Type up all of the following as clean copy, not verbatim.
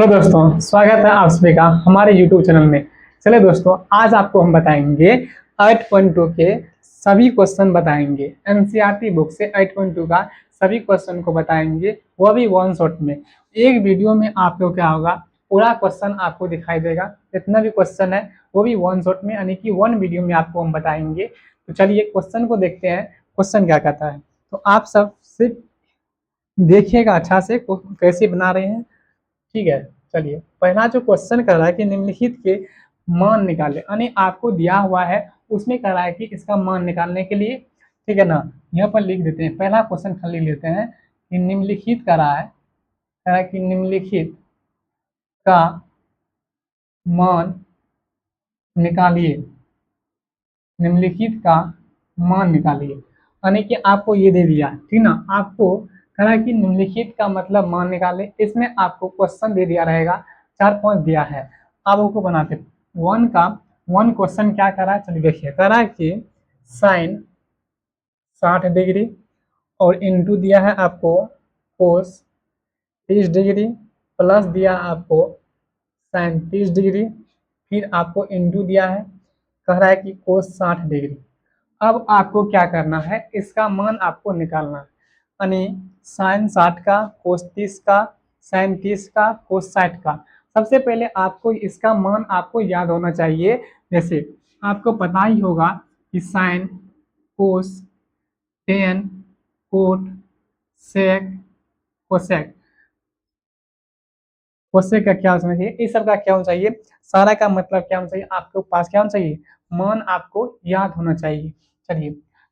Hello दोस्तों, स्वागत है आप सभी का हमारे YouTube चैनल में। चलिए दोस्तों, आज आपको हम बताएंगे 8.2 के सभी क्वेश्चन बताएंगे। एनसीईआरटी बुक से 8.2 का सभी क्वेश्चन को बताएंगे, वो भी वन शॉट में। एक वीडियो में आपको क्या होगा, पूरा क्वेश्चन आपको दिखाई देगा। जितना भी क्वेश्चन है वो भी वन शॉट में, यानी कि वन वीडियो में आपको हम बताएंगे। तो चलिए क्वेश्चन को देखते हैं, क्वेश्चन क्या कहता है। तो आप सब सिर्फ देखिएगा अच्छा से कैसे बना रहे हैं, ठीक है। चलिए, पहला जो क्वेश्चन कर रहा है कि निम्नलिखित के मान निकाले, यानी आपको दिया हुआ है उसमें कर रहा है कि इसका मान निकालने के लिए, ठीक है ना। यहाँ पर लिख देते हैं, पहला क्वेश्चन खाली लेते हैं कि निम्नलिखित कर रहा है, कह रहा है कि निम्नलिखित का मान निकालिए, निम्नलिखित का मान निकालिए। यानी कि आपको ये दे दिया, ठीक ना। आपको कह रहा है कि निम्नलिखित का मतलब मान निकाले, इसमें आपको क्वेश्चन दे दिया रहेगा, 4 5 दिया है। अब उसको बनाते वन क्वेश्चन क्या कर रहा है, चलिए देखिए। कह रहा है कि साइन 60 डिग्री और इंटू दिया है आपको कोस 30 डिग्री, प्लस दिया आपको साइन 30 डिग्री, फिर आपको इंटू दिया है, कह रहा है कि कोस 60 डिग्री। अब आपको क्या करना है, इसका मान आपको निकालना है। यानी साइन 60 का, कोस 30 का, साइन 30 का, कोस 60 का। सबसे पहले आपको इसका मान आपको याद होना चाहिए। जैसे आपको पता ही होगा कि साइन, कोस, टेन, कोट, सेक, कोसेक। कोसेक का क्या होना चाहिए, इस सब का क्या होना चाहिए, सारा का मतलब क्या होना चाहिए, आपके पास क्या होना चाहिए, मान आपको याद होना चाहिए। चलिए,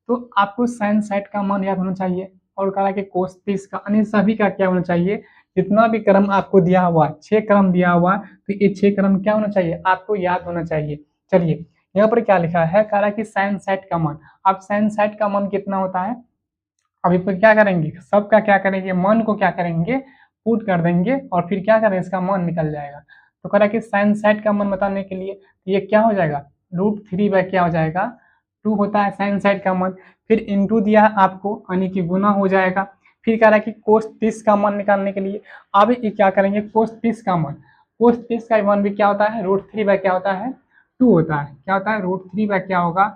तो आपको साइन 60 का मान याद होना चाहिए, और कहा कि कोस 30 का, यानी सभी का क्या होना चाहिए, जितना भी क्रम आपको दिया हुआ, 6 क्रम दिया हुआ, तो ये 6 क्रम क्या होना चाहिए, आपको याद होना चाहिए। चलिए, यहाँ पर क्या लिखा है, कह रहा है कि साइन 60 का मान। अब साइन 60 का मान कितना होता है, अभी पर क्या करेंगे, सबका क्या करेंगे, मान को क्या करेंगे, पुट कर देंगे, और फिर क्या करें, इसका मान निकल जाएगा। तो कह रहा है कि साइन 60 का मान बताने के लिए ये क्या हो जाएगा, √3 बाय क्या हो जाएगा, 2 होता है साइन 60 का मान। फिर इंटू दिया है आपको, यानी कि गुना हो जाएगा। फिर कह रहा है कि कोस 30 का मान निकालने के लिए अब ये क्या करेंगे, कोस 30 का मान, कोस 30 का मान भी क्या होता है, √3 बाय क्या होता है, 2 होता है। क्या होता है, √3 बाय क्या होगा,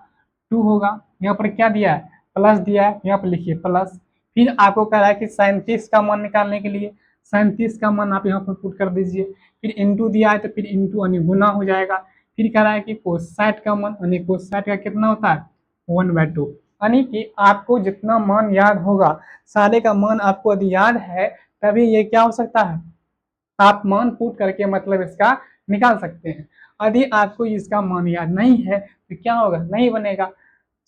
2 होगा। यहाँ पर क्या दिया है, प्लस दिया है, यहाँ पर लिखिए प्लस। फिर आपको कह रहा है कि साइन 30 का मान निकालने के लिए साइन 30 का मान आप यहाँ पर पुट कर दीजिए। फिर इंटू दिया है, तो फिर इंटू यानी गुना हो जाएगा। फिर कह रहा है कि कोस 60 का मान, यानी कोस 60 का कितना होता है, 1/2। यानी कि आपको जितना मान याद होगा, सारे का मान आपको यदि याद है, तभी ये क्या हो सकता है, आप मान पुट करके मतलब इसका निकाल सकते हैं। यदि आपको इसका मान याद नहीं है तो क्या होगा, नहीं बनेगा।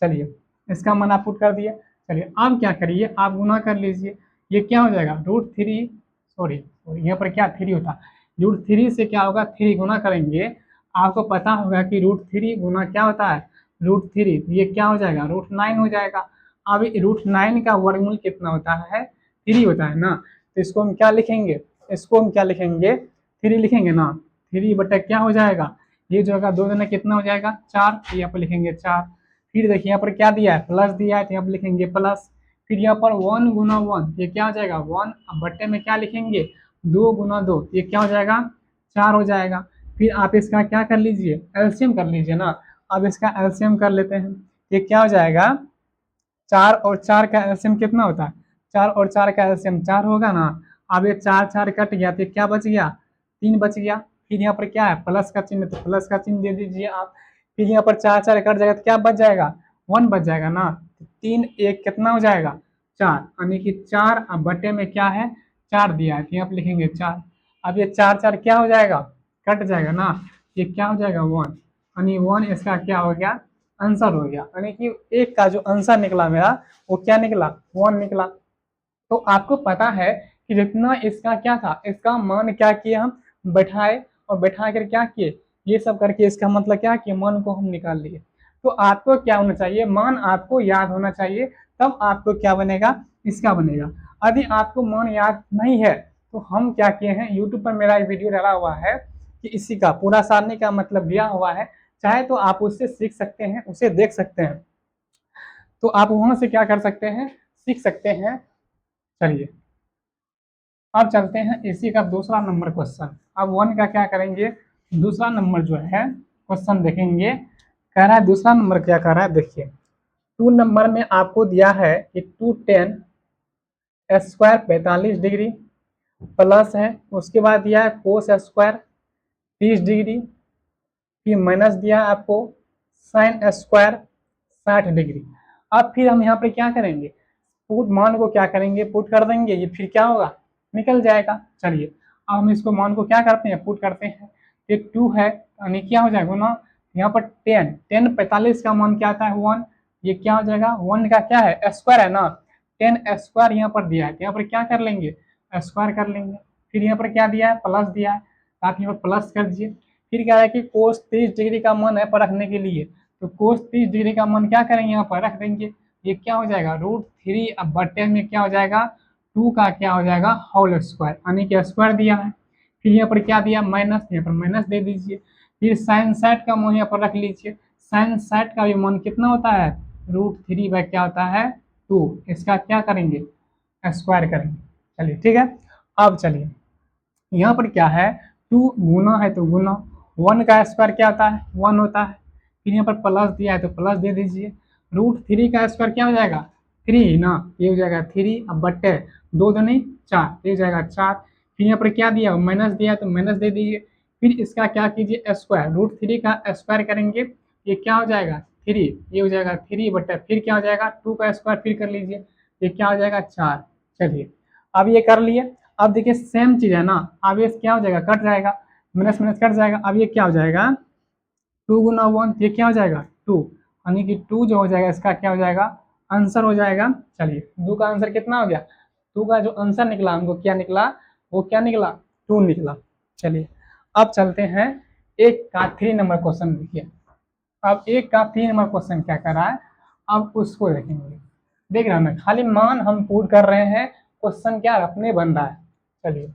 चलिए, इसका मान आप पुट कर दिए। चलिए, अब क्या करिए, आप गुना कर लीजिए। ये क्या हो जाएगा, √3, सॉरी सॉरी, यहाँ पर क्या 3 होता, √3 से क्या होगा, 3 गुना करेंगे। आपको पता होगा कि √3 गुना क्या होता है, √3, ये क्या हो जाएगा, √9 हो जाएगा। अब √9 का वर्गमूल कितना होता है, 3 होता है ना। तो इसको हम क्या लिखेंगे, इसको हम क्या लिखेंगे, 3 लिखेंगे ना। 3 बटा क्या हो जाएगा, ये जो होगा 2 दूना कितना हो जाएगा, 4, यहाँ पर लिखेंगे 4। फिर देखिए यहाँ पर क्या दिया है, प्लस दिया है, तो यहाँ पर लिखेंगे प्लस। फिर यहाँ पर 1 गुना 1, ये क्या हो जाएगा, 1 बट्टे में क्या लिखेंगे, 2 गुना 2, ये क्या हो जाएगा, 4 हो जाएगा। फिर आप इसका क्या कर लीजिए, एलसीएम कर लीजिए ना। अब इसका एलसीएम कर लेते हैं, ये क्या हो जाएगा, 4 और 4 का एलसीएम कितना होता है, 4 और 4 का एलसीएम 4 होगा ना। अब ये 4 4 कट गया, तो क्या बच गया, 3 बच गया। फिर यहाँ पर क्या है, प्लस का चिन्ह, तो प्लस का चिन्ह दे दीजिए आप। फिर यहाँ पर 4 4 कट जाएगा, तो क्या बच जाएगा, 1 बच जाएगा ना। 3 1 कितना हो जाएगा, 4, यानी कि 4 अब बटे में क्या है, 4 दिया है, तो यहाँ पर लिखेंगे 4। अब ये 4 4 क्या हो जाएगा, कट जाएगा ना, ये क्या हो जाएगा, 1, यानी 1 इसका क्या हो गया, आंसर हो गया। यानी कि एक का जो आंसर निकला मेरा, वो क्या निकला, 1 निकला। तो आपको पता है कि जितना इसका क्या था, इसका मान क्या किए हम, बैठाए, और बैठा कर क्या किए, ये सब करके इसका मतलब क्या किए, मान को हम निकाल लिए। तो आपको क्या होना चाहिए, मान आपको याद होना चाहिए, तब आपको क्या बनेगा, इसका बनेगा। यदि आपको मान याद नहीं है, तो हम क्या किए हैं, यूट्यूब पर मेरा एक वीडियो डाला हुआ है कि इसी का पूरा सारणी का मतलब दिया हुआ है। चाहे तो आप उससे सीख सकते हैं, उसे देख सकते हैं, तो आप वहां से क्या कर सकते हैं, सीख सकते हैं। चलिए, अब चलते हैं इसी का दूसरा नंबर क्वेश्चन। अब 1 का क्या करेंगे, दूसरा नंबर जो है क्वेश्चन देखेंगे। कह रहा है दूसरा नंबर क्या कह रहा है, देखिए 2 नंबर में आपको दिया है कि 2tan स्क्वायर 45 डिग्री प्लस है, उसके बाद दिया है कोस स्क्वायर 30 डिग्री, फिर माइनस दिया है आपको साइन स्क्वायर 60 डिग्री। अब फिर हम यहाँ पे क्या करेंगे, पुट मान को क्या करेंगे, पुट कर देंगे, ये फिर क्या होगा, निकल जाएगा। चलिए अब हम इसको मान को क्या करते हैं, पुट करते हैं। एक 2 है यानी क्या हो जाएगा ना, यहाँ पर 10 45 का मान क्या आता है 1, ये क्या हो जाएगा 1 का क्या है स्क्वायर है ना, 10 स्क्वायर यहाँ पर दिया है, तो यहाँ पर क्या कर लेंगे स्क्वायर कर लेंगे। फिर यहाँ पर क्या दिया है प्लस दिया है, तो आप यहाँ पर प्लस कर दीजिए। फिर क्या है कि कोस 30 डिग्री का मान है पर रखने के लिए, तो कोस 30 डिग्री का मान क्या करेंगे यहाँ पर रख देंगे, ये क्या हो जाएगा √3 अब बटे में क्या हो जाएगा 2 का क्या हो जाएगा होल स्क्वायर, यानी कि स्क्वायर दिया है। फिर यहाँ पर क्या दिया माइनस, यहाँ पर माइनस दे दीजिए। फिर साइन 60 का मान यहाँ पर रख लीजिए, साइन 60 का भी मान कितना होता है √3 बाय क्या होता है 2, इसका क्या करेंगे स्क्वायर करेंगे। चलिए ठीक है। अब चलिए यहाँ पर क्या है 2 गुना है तो गुना, 1 का स्क्वायर क्या होता है 1 होता है। फिर यहाँ पर प्लस दिया है तो प्लस दे दीजिए। √3 का स्क्वायर क्या हो जाएगा 3 ना, ये हो जाएगा 3 अब बट्टे 2 दूनी 4, ये हो जाएगा 4। फिर यहाँ पर क्या दिया माइनस दिया तो माइनस दे दीजिए। फिर इसका क्या कीजिए स्क्वायर, √3 का स्क्वायर करेंगे, ये क्या हो जाएगा 3, ये हो जाएगा 3 बट्टे फिर क्या हो जाएगा 2 का स्क्वायर फिर कर लीजिए, ये क्या हो जाएगा 4। चलिए अब ये कर लिए। अब देखिए सेम चीज है ना, अब ये क्या हो जाएगा कट जाएगा, माइनस माइनस कट जाएगा। अब ये क्या हो जाएगा 2 गुना 1, ये क्या हो जाएगा 2, यानी कि 2 जो हो जाएगा इसका क्या हो जाएगा आंसर हो जाएगा। चलिए 2 का आंसर कितना हो गया, 2 का जो आंसर निकला हमको क्या निकला, वो क्या निकला 2 निकला। चलिए अब चलते हैं एक का 3 नंबर क्वेश्चन देखिए। अब एक का 3 नंबर क्वेश्चन क्या कर रहा है, अब उसको देखेंगे। देख रहे हैं ना, खाली मान हम पुट कर रहे हैं, क्वेश्चन क्या अपने बन रहा है। चलिए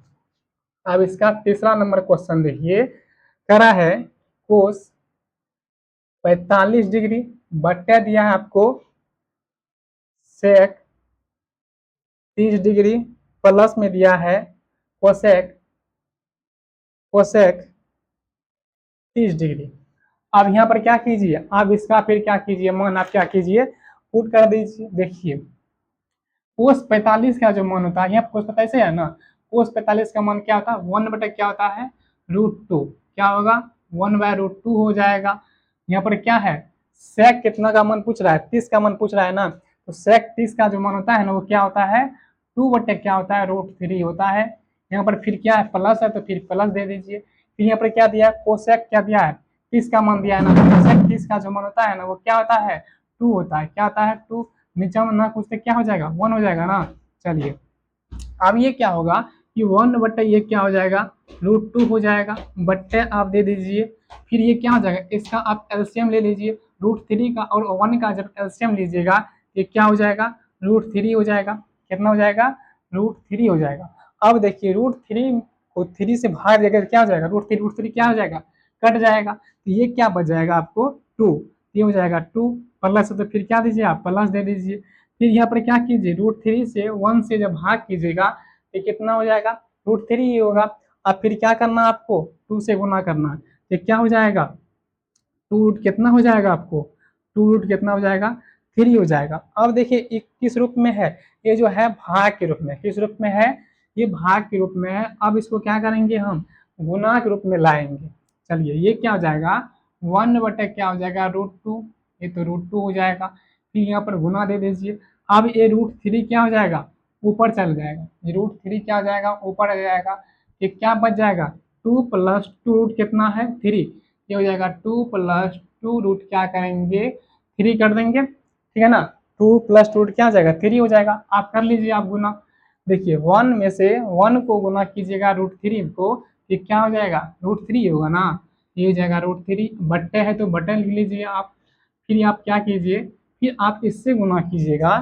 अब इसका तीसरा नंबर क्वेश्चन देखिए, करा है कोस 45 डिग्री बट्टे दिया है आपको सेक 30 डिग्री प्लस में दिया है कोसेक कोसेक 30 डिग्री। अब यहाँ पर क्या कीजिए, अब इसका फिर क्या कीजिए मान आप क्या कीजिए पुट कर दीजिए। देखिए कोस 45 का जो मान होता है, यहाँ कोस 45 है ना, कोस 45 का मान क्या होता है 1 बटे क्या होता है √2, क्या होगा 1/√2 हो जाएगा। यहाँ पर क्या है सेक कितना का मान पूछ रहा है 30 का मान पूछ रहा है ना, तो सेक 30 का जो मान होता है ना वो क्या होता है 2 बटे क्या होता है √3 होता है। यहाँ पर फिर क्या है प्लस है तो फिर प्लस दे दीजिए। फिर यहाँ पर क्या दिया कोसेक क्या दिया है 30 का मान दिया है ना, कोसेक 30 का जो मान होता है ना वो क्या होता है 2 होता है, क्या होता है 2, नीचे में ना कुछ तो क्या हो जाएगा 1 हो जाएगा ना। चलिए अब ये क्या होगा कि 1 बट्टे ये क्या हो जाएगा √2 हो जाएगा, बट्टे आप दे दीजिए। फिर ये क्या हो जाएगा इसका आप एलसीएम ले लीजिए, √3 का और 1 का जब एलसीएम लीजिएगा ये क्या हो जाएगा √3 हो जाएगा, कितना हो जाएगा √3 हो जाएगा। अब देखिए √3 को 3 से भाग देकर क्या हो जाएगा √3 क्या हो जाएगा कट जाएगा, तो ये क्या बच जाएगा आपको 2, ये हो जाएगा 2 प्लस, तो फिर क्या दीजिए आप प्लस दे दीजिए। फिर यहाँ पर क्या कीजिए √3 से 1 से जब भाग कीजिएगा ये कितना हो जाएगा √3 ही होगा। अब फिर क्या करना आपको 2 से गुना करना है, ये क्या हो जाएगा 2 रूट कितना हो जाएगा आपको 2 रूट कितना हो जाएगा 3 हो जाएगा। अब देखिए किस रूप में है, ये जो है भाग के रूप में, किस रूप में है ये भाग के रूप में है। अब इसको क्या करेंगे हम गुना के रूप में लाएंगे। चलिए ये क्या हो जाएगा 1 बटे क्या हो जाएगा √2, ये तो √2 हो जाएगा। फिर यहाँ पर गुना दे दीजिए। अब ये √3 क्या हो जाएगा ऊपर चल जाएगा, ये √3 क्या हो जाएगा ऊपर आ जाएगा, ये क्या बच जाएगा 2 प्लस 2 रूट कितना है 3, ये हो जाएगा 2 प्लस 2 रूट क्या करेंगे 3 कर देंगे, ठीक है ना। 2 प्लस 2 रूट क्या हो जाएगा 3 हो जाएगा। आप कर लीजिए आप गुना, देखिए 1 में से 1 को गुना कीजिएगा √3 को, ये क्या हो जाएगा √3 होगा ना, ये हो जाएगा √3 बट्टे है तो बट्टे लिख लीजिए आप। फिर आप क्या कीजिए फिर आप इससे गुना कीजिएगा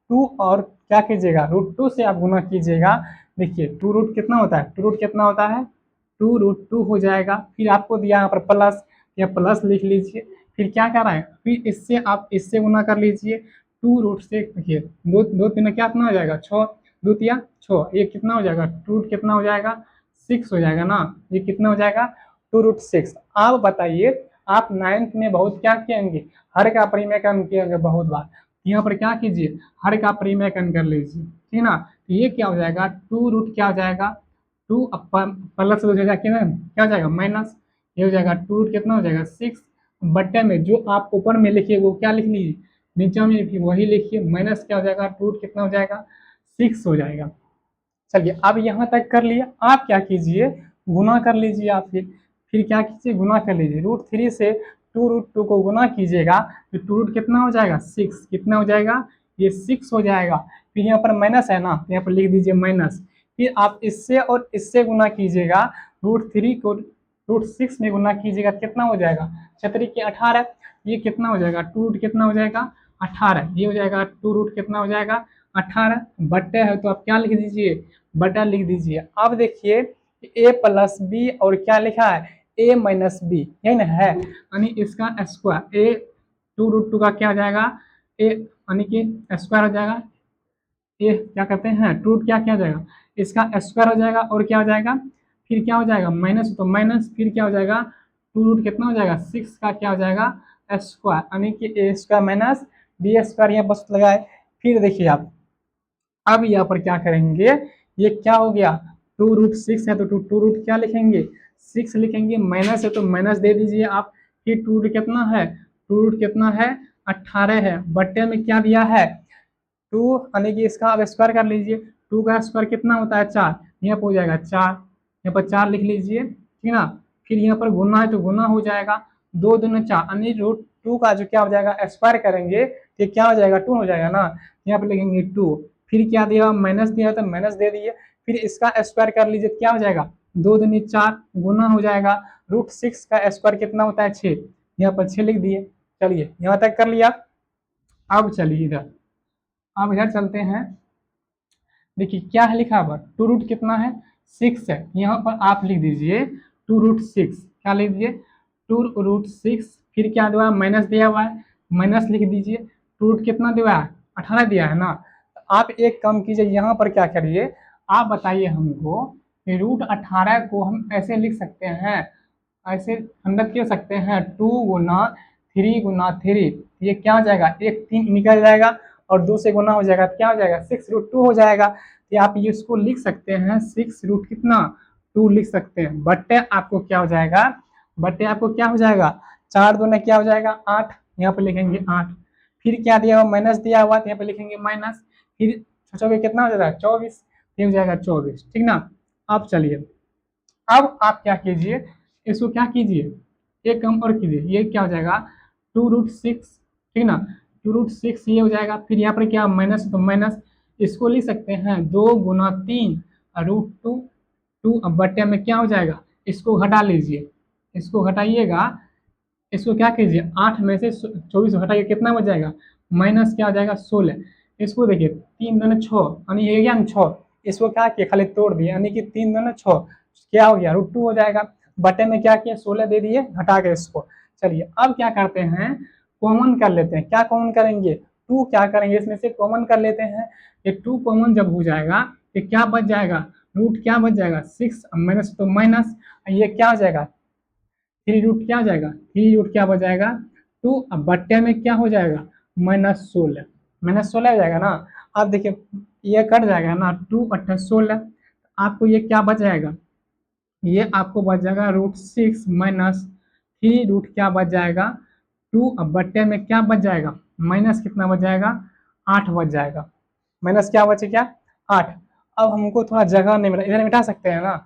2 और क्या कीजिएगा √2 से आप गुना कीजिएगा। देखिए 2 रूट कितना होता है 2 रूट कितना होता है 2√2 हो जाएगा। फिर आपको दिया यहाँ पर प्लस, या प्लस लिख लीजिए। फिर क्या कर रहा है फिर इससे आप इससे गुना कर लीजिए 2 रूट से, देखिए दो दो तीन क्या कितना हो जाएगा 6, द्वितीया 6, ये कितना हो जाएगा, टू रूट कितना हो जाएगा, 6 हो जाएगा ना, ये कितना हो जाएगा, 2√6। आप बताइए, आप 9th में बहुत क्या किएंगे, हर का परिमेयकरण किएंगे बहुत बार। यहाँ पर क्या कीजिए, हर का परिमेयकरण कर लीजिए, ठीक ना। तो ये क्या हो जाएगा, टू रूट क्या हो जाएगा, टू प्लस हो जाएगा क्या हो जाएगा माइनस, ये हो जाएगा टू रूट कितना हो जाएगा 6, बट्टे में जो आप ऊपर में लिखिए वो क्या लिख लीजिए, नीचे में लिखिए वही लिखिए, माइनस क्या हो जाएगा, टू रूट कितना हो जाएगा 6 हो जाएगा। चलिए अब यहाँ तक कर लिया, आप क्या कीजिए, गुना कर लीजिए आप, फिर क्या कीजिए, गुना कर लीजिए, √3 से 2√2 को गुना कीजिएगा तो टू रूट कितना हो जाएगा 6, कितना हो जाएगा, ये 6 हो जाएगा। फिर यहाँ पर माइनस है ना, तो यहाँ पर लिख दीजिए माइनस, फिर आप इससे और इससे गुना कीजिएगा, √3 को √6 में गुना कीजिएगा, कितना हो जाएगा, 18, ये कितना हो जाएगा, टू रूट कितना हो जाएगा 18, ये हो जाएगा टू रूट कितना हो जाएगा 18, बट्टे है तो आप क्या लिख दीजिए, बटा लिख दीजिए। अब देखिए a प्लस बी और क्या लिखा है, a माइनस बी, यही ना है, यानी इसका स्क्वायर, a 2√2 का क्या हो जाएगा, a यानी कि स्क्वायर हो जाएगा, ये क्या कहते हैं टू रूट क्या क्या हो जाएगा, इसका स्क्वायर हो जाएगा, और क्या हो जाएगा, फिर क्या हो जाएगा माइनस, तो माइनस फिर क्या हो जाएगा, टू रूट कितना हो जाएगा 6 का क्या हो जाएगा स्क्वायर, यानी कि a square minus B square, यहाँ बस लगाए। फिर देखिए आप, अब यहाँ पर क्या करेंगे, ये क्या हो गया, 2√6 है तो टू रूट क्या लिखेंगे 6 लिखेंगे, माइनस है तो माइनस दे दीजिए आप, फिर टू रूट कितना है, टू रूट कितना है 18 है, बट्टे में क्या दिया है 2, यानी कि इसका अब स्क्वायर कर लीजिए, 2 का स्क्वायर कितना होता है 4, यहाँ पर हो जाएगा 4, यहाँ पर 4 लिख लीजिए, ठीक ना। फिर यहाँ पर गुना है तो गुना हो जाएगा, 2 दूनी 4, यानी √2 का जो क्या हो जाएगा स्क्वायर करेंगे तो क्या हो जाएगा 2 हो जाएगा ना, यहाँ पर लिखेंगे 2, फिर क्या दिया माइनस दिया तो माइनस दे दिए, फिर इसका स्क्वायर कर लीजिए क्या हो जाएगा, 2 दूनी 4 गुना हो जाएगा, √6 का स्क्वायर कितना होता है 6, यहाँ पर 6 लिख दिए। चलिए यहाँ तक कर लिया, अब चलिए इधर, अब इधर चलते हैं। देखिए क्या है लिखा हुआ, टू रूट कितना है 6 है, यहाँ पर आप लिख दीजिए 2√6, क्या लिख दीजिए 2√6, फिर क्या दिया माइनस दिया हुआ है, माइनस लिख दीजिए, टू रूट कितना दिया है 18 दिया है ना। तो आप एक काम कीजिए, यहाँ पर क्या करिए, आप बताइए हमको, √18 को हम ऐसे लिख सकते हैं, ऐसे 100 कर सकते हैं, 2 गुना 3 गुना 3, ये क्या हो जाएगा, एक 3 निकल जाएगा और 2 से गुना हो जाएगा, क्या हो जाएगा 6√2 हो जाएगा। तो आप ये इसको लिख सकते हैं 6 रूट कितना 2 लिख सकते हैं, बट्टे आपको क्या हो जाएगा, बट्टे आपको क्या हो जाएगा 4 दूने क्या हो जाएगा 8, यहाँ पे लिखेंगे 8, फिर क्या दिया हुआ माइनस दिया हुआ तो यहाँ पे लिखेंगे माइनस, फिर सोचोगे कितना हो जाएगा 24, ये हो जाएगा 24, ठीक ना। अब चलिए, अब आप क्या कीजिए, इसको क्या कीजिए एक कम और कीजिए, ये क्या हो जाएगा 2√6, ठीक ना, 2√6 ये हो जाएगा, फिर यहाँ पर क्या माइनस तो माइनस, इसको लिख सकते हैं 2 गुना 3 √2, 2 अब बट्टे में क्या हो जाएगा, इसको घटा लीजिए, इसको घटाइएगा, इसको क्या कीजिए 8 में से 24 घटाइए, कितना बच जाएगा माइनस क्या हो जाएगा 16, इसको देखिए 3 दूनी 6, यानी ये गया 6, इसको क्या किया खाली तोड़ दिया, यानी कि 3 दूनी 6 क्या हो गया √2 हो जाएगा, बटे में क्या किया 16 दे दिए घटा के इसको। चलिए अब क्या करते हैं, कॉमन कर लेते हैं, क्या कॉमन करेंगे 2, क्या करेंगे इसमें से कॉमन कर लेते हैं, ये 2 कॉमन जब हो जाएगा तो क्या बच जाएगा, रूट क्या बच जाएगा 6, माइनस तो माइनस, ये क्या हो जाएगा 3 रूट क्या हो जाएगा, 3 रूट क्या बच जाएगा 2, अब बट्टे में क्या हो जाएगा -16, -16 हो जाएगा ना। अब देखिए ये कट जाएगा ना, 2 × 16, आपको ये क्या बच जाएगा, ये आपको बच जाएगा √6 माइनस 3 रूट क्या बच जाएगा 2, अब बट्टे में क्या बच जाएगा माइनस कितना बच जाएगा 8 बच जाएगा, माइनस क्या बचे क्या 8। अब हमको थोड़ा जगह नहीं मिला, इधर मिटा सकते हैं ना,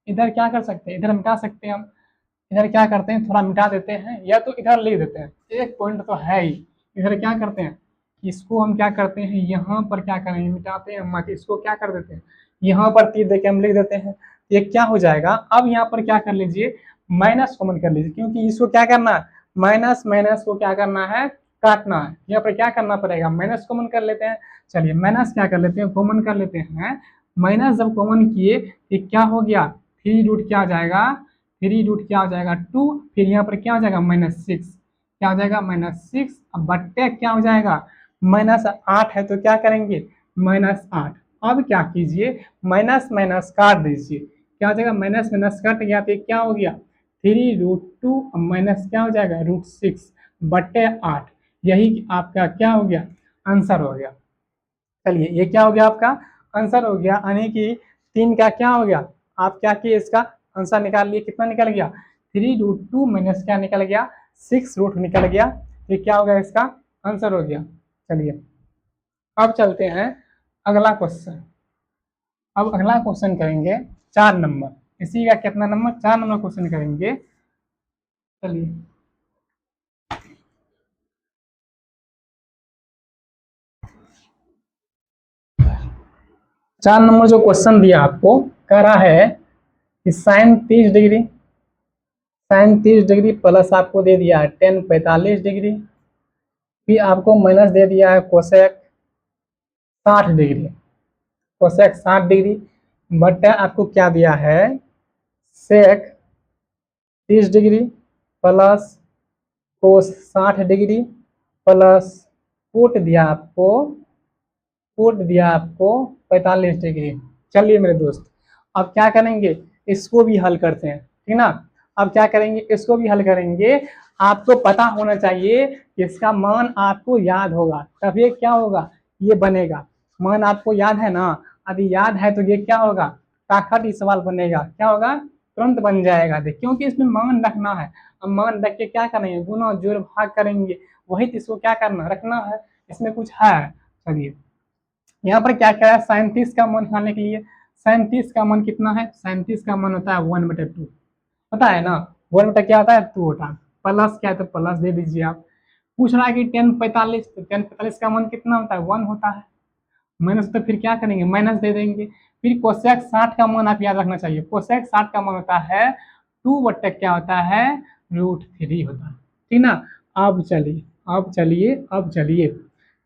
इधर क्या कर सकते हैं, इधर मिटा सकते हैं हम, इधर क्या करते हैं थोड़ा मिटा देते हैं, या तो इधर लिख देते हैं, एक पॉइंट तो है ही, इधर क्या करते हैं, इसको हम क्या करते हैं यहाँ पर क्या करेंगे मिटाते हैं मत, इसको क्या कर देते हैं यहाँ पर तीर देके हम लिख देते हैं, ये क्या हो जाएगा। अब यहाँ पर क्या कर लीजिए माइनस कॉमन कर लीजिए, क्योंकि इसको क्या करना है माइनस माइनस को क्या करना है काटना है, यहाँ पर क्या करना पड़ेगा माइनस कॉमन कर लेते हैं। चलिए माइनस क्या कर लेते हैं कॉमन कर लेते हैं, माइनस जब कॉमन किए तो क्या हो गया 3 रूट क्या आ जाएगा 3 रूट क्या हो जाएगा 2, फिर यहाँ पर क्या हो जाएगा -6, क्या हो जाएगा -6, अब बट्टे क्या हो जाएगा -8 है तो क्या करेंगे -8, अब क्या कीजिए, माइनस माइनस काट दीजिए। क्या हो जाएगा, माइनस माइनस कट गया तो क्या हो गया, 3√2 माइनस क्या हो जाएगा √6/8। यही आपका क्या हो गया, आंसर हो गया। चलिए ये क्या हो गया, आपका आंसर हो गया, यानी कि 3 का क्या हो गया, आप क्या किए, इसका आंसर निकाल लिए। कितना निकल गया, 3√2 माइनस क्या निकल गया, 6 रूट निकल गया। ये क्या हो गया, इसका आंसर हो गया। चलिए अब चलते हैं अगला क्वेश्चन। अब अगला क्वेश्चन करेंगे 4 नंबर। इसी का कितना नंबर, 4 नंबर क्वेश्चन करेंगे। चलिए 4 नंबर जो क्वेश्चन दिया आपको, कह रहा है कि साइन 30 डिग्री प्लस आपको दे दिया है टेन 45 डिग्री, फिर आपको माइनस दे दिया है cosec 60 degree, cosec 60 degree, but आपको क्या दिया है, सेक 30 degree plus cos 60 degree plus put दिया आपको 45 डिग्री। चलिए मेरे दोस्त, अब क्या करेंगे, इसको भी हल करते हैं, ठीक ना। अब क्या करेंगे, इसको भी हल करेंगे। आपको पता होना चाहिए कि इसका मान आपको याद होगा, तब ये क्या होगा, ये बनेगा। मान आपको याद है ना, अभी याद है तो ये क्या होगा, ताकत ही सवाल बनेगा, क्या होगा, तुरंत बन जाएगा। देख, क्योंकि इसमें मान रखना है। अब मान रख के क्या करेंगे, गुना जोड़ भाग करेंगे, वही तो इसको क्या करना, रखना है। इसमें कुछ है। चलिए यहाँ पर क्या क्या है, 37 का मान निकालने के लिए, 37 का मान कितना है, 37 का मान होता है 1/2, पता है ना। 1 बटा क्या होता है, 2 होता है। प्लस क्या है, तो प्लस दे दीजिए आप। पूछ रहा है कि 10 45, तो 10 45 का मान कितना होता है, 1 होता है। माइनस तो फिर क्या करेंगे, माइनस दे देंगे। फिर कोसेक 60 का मान आप याद रखना चाहिए, कोसेक 60 का मान होता है 2 बट्टे क्या होता है, √3 होता है, ठीक ना। अब चलिए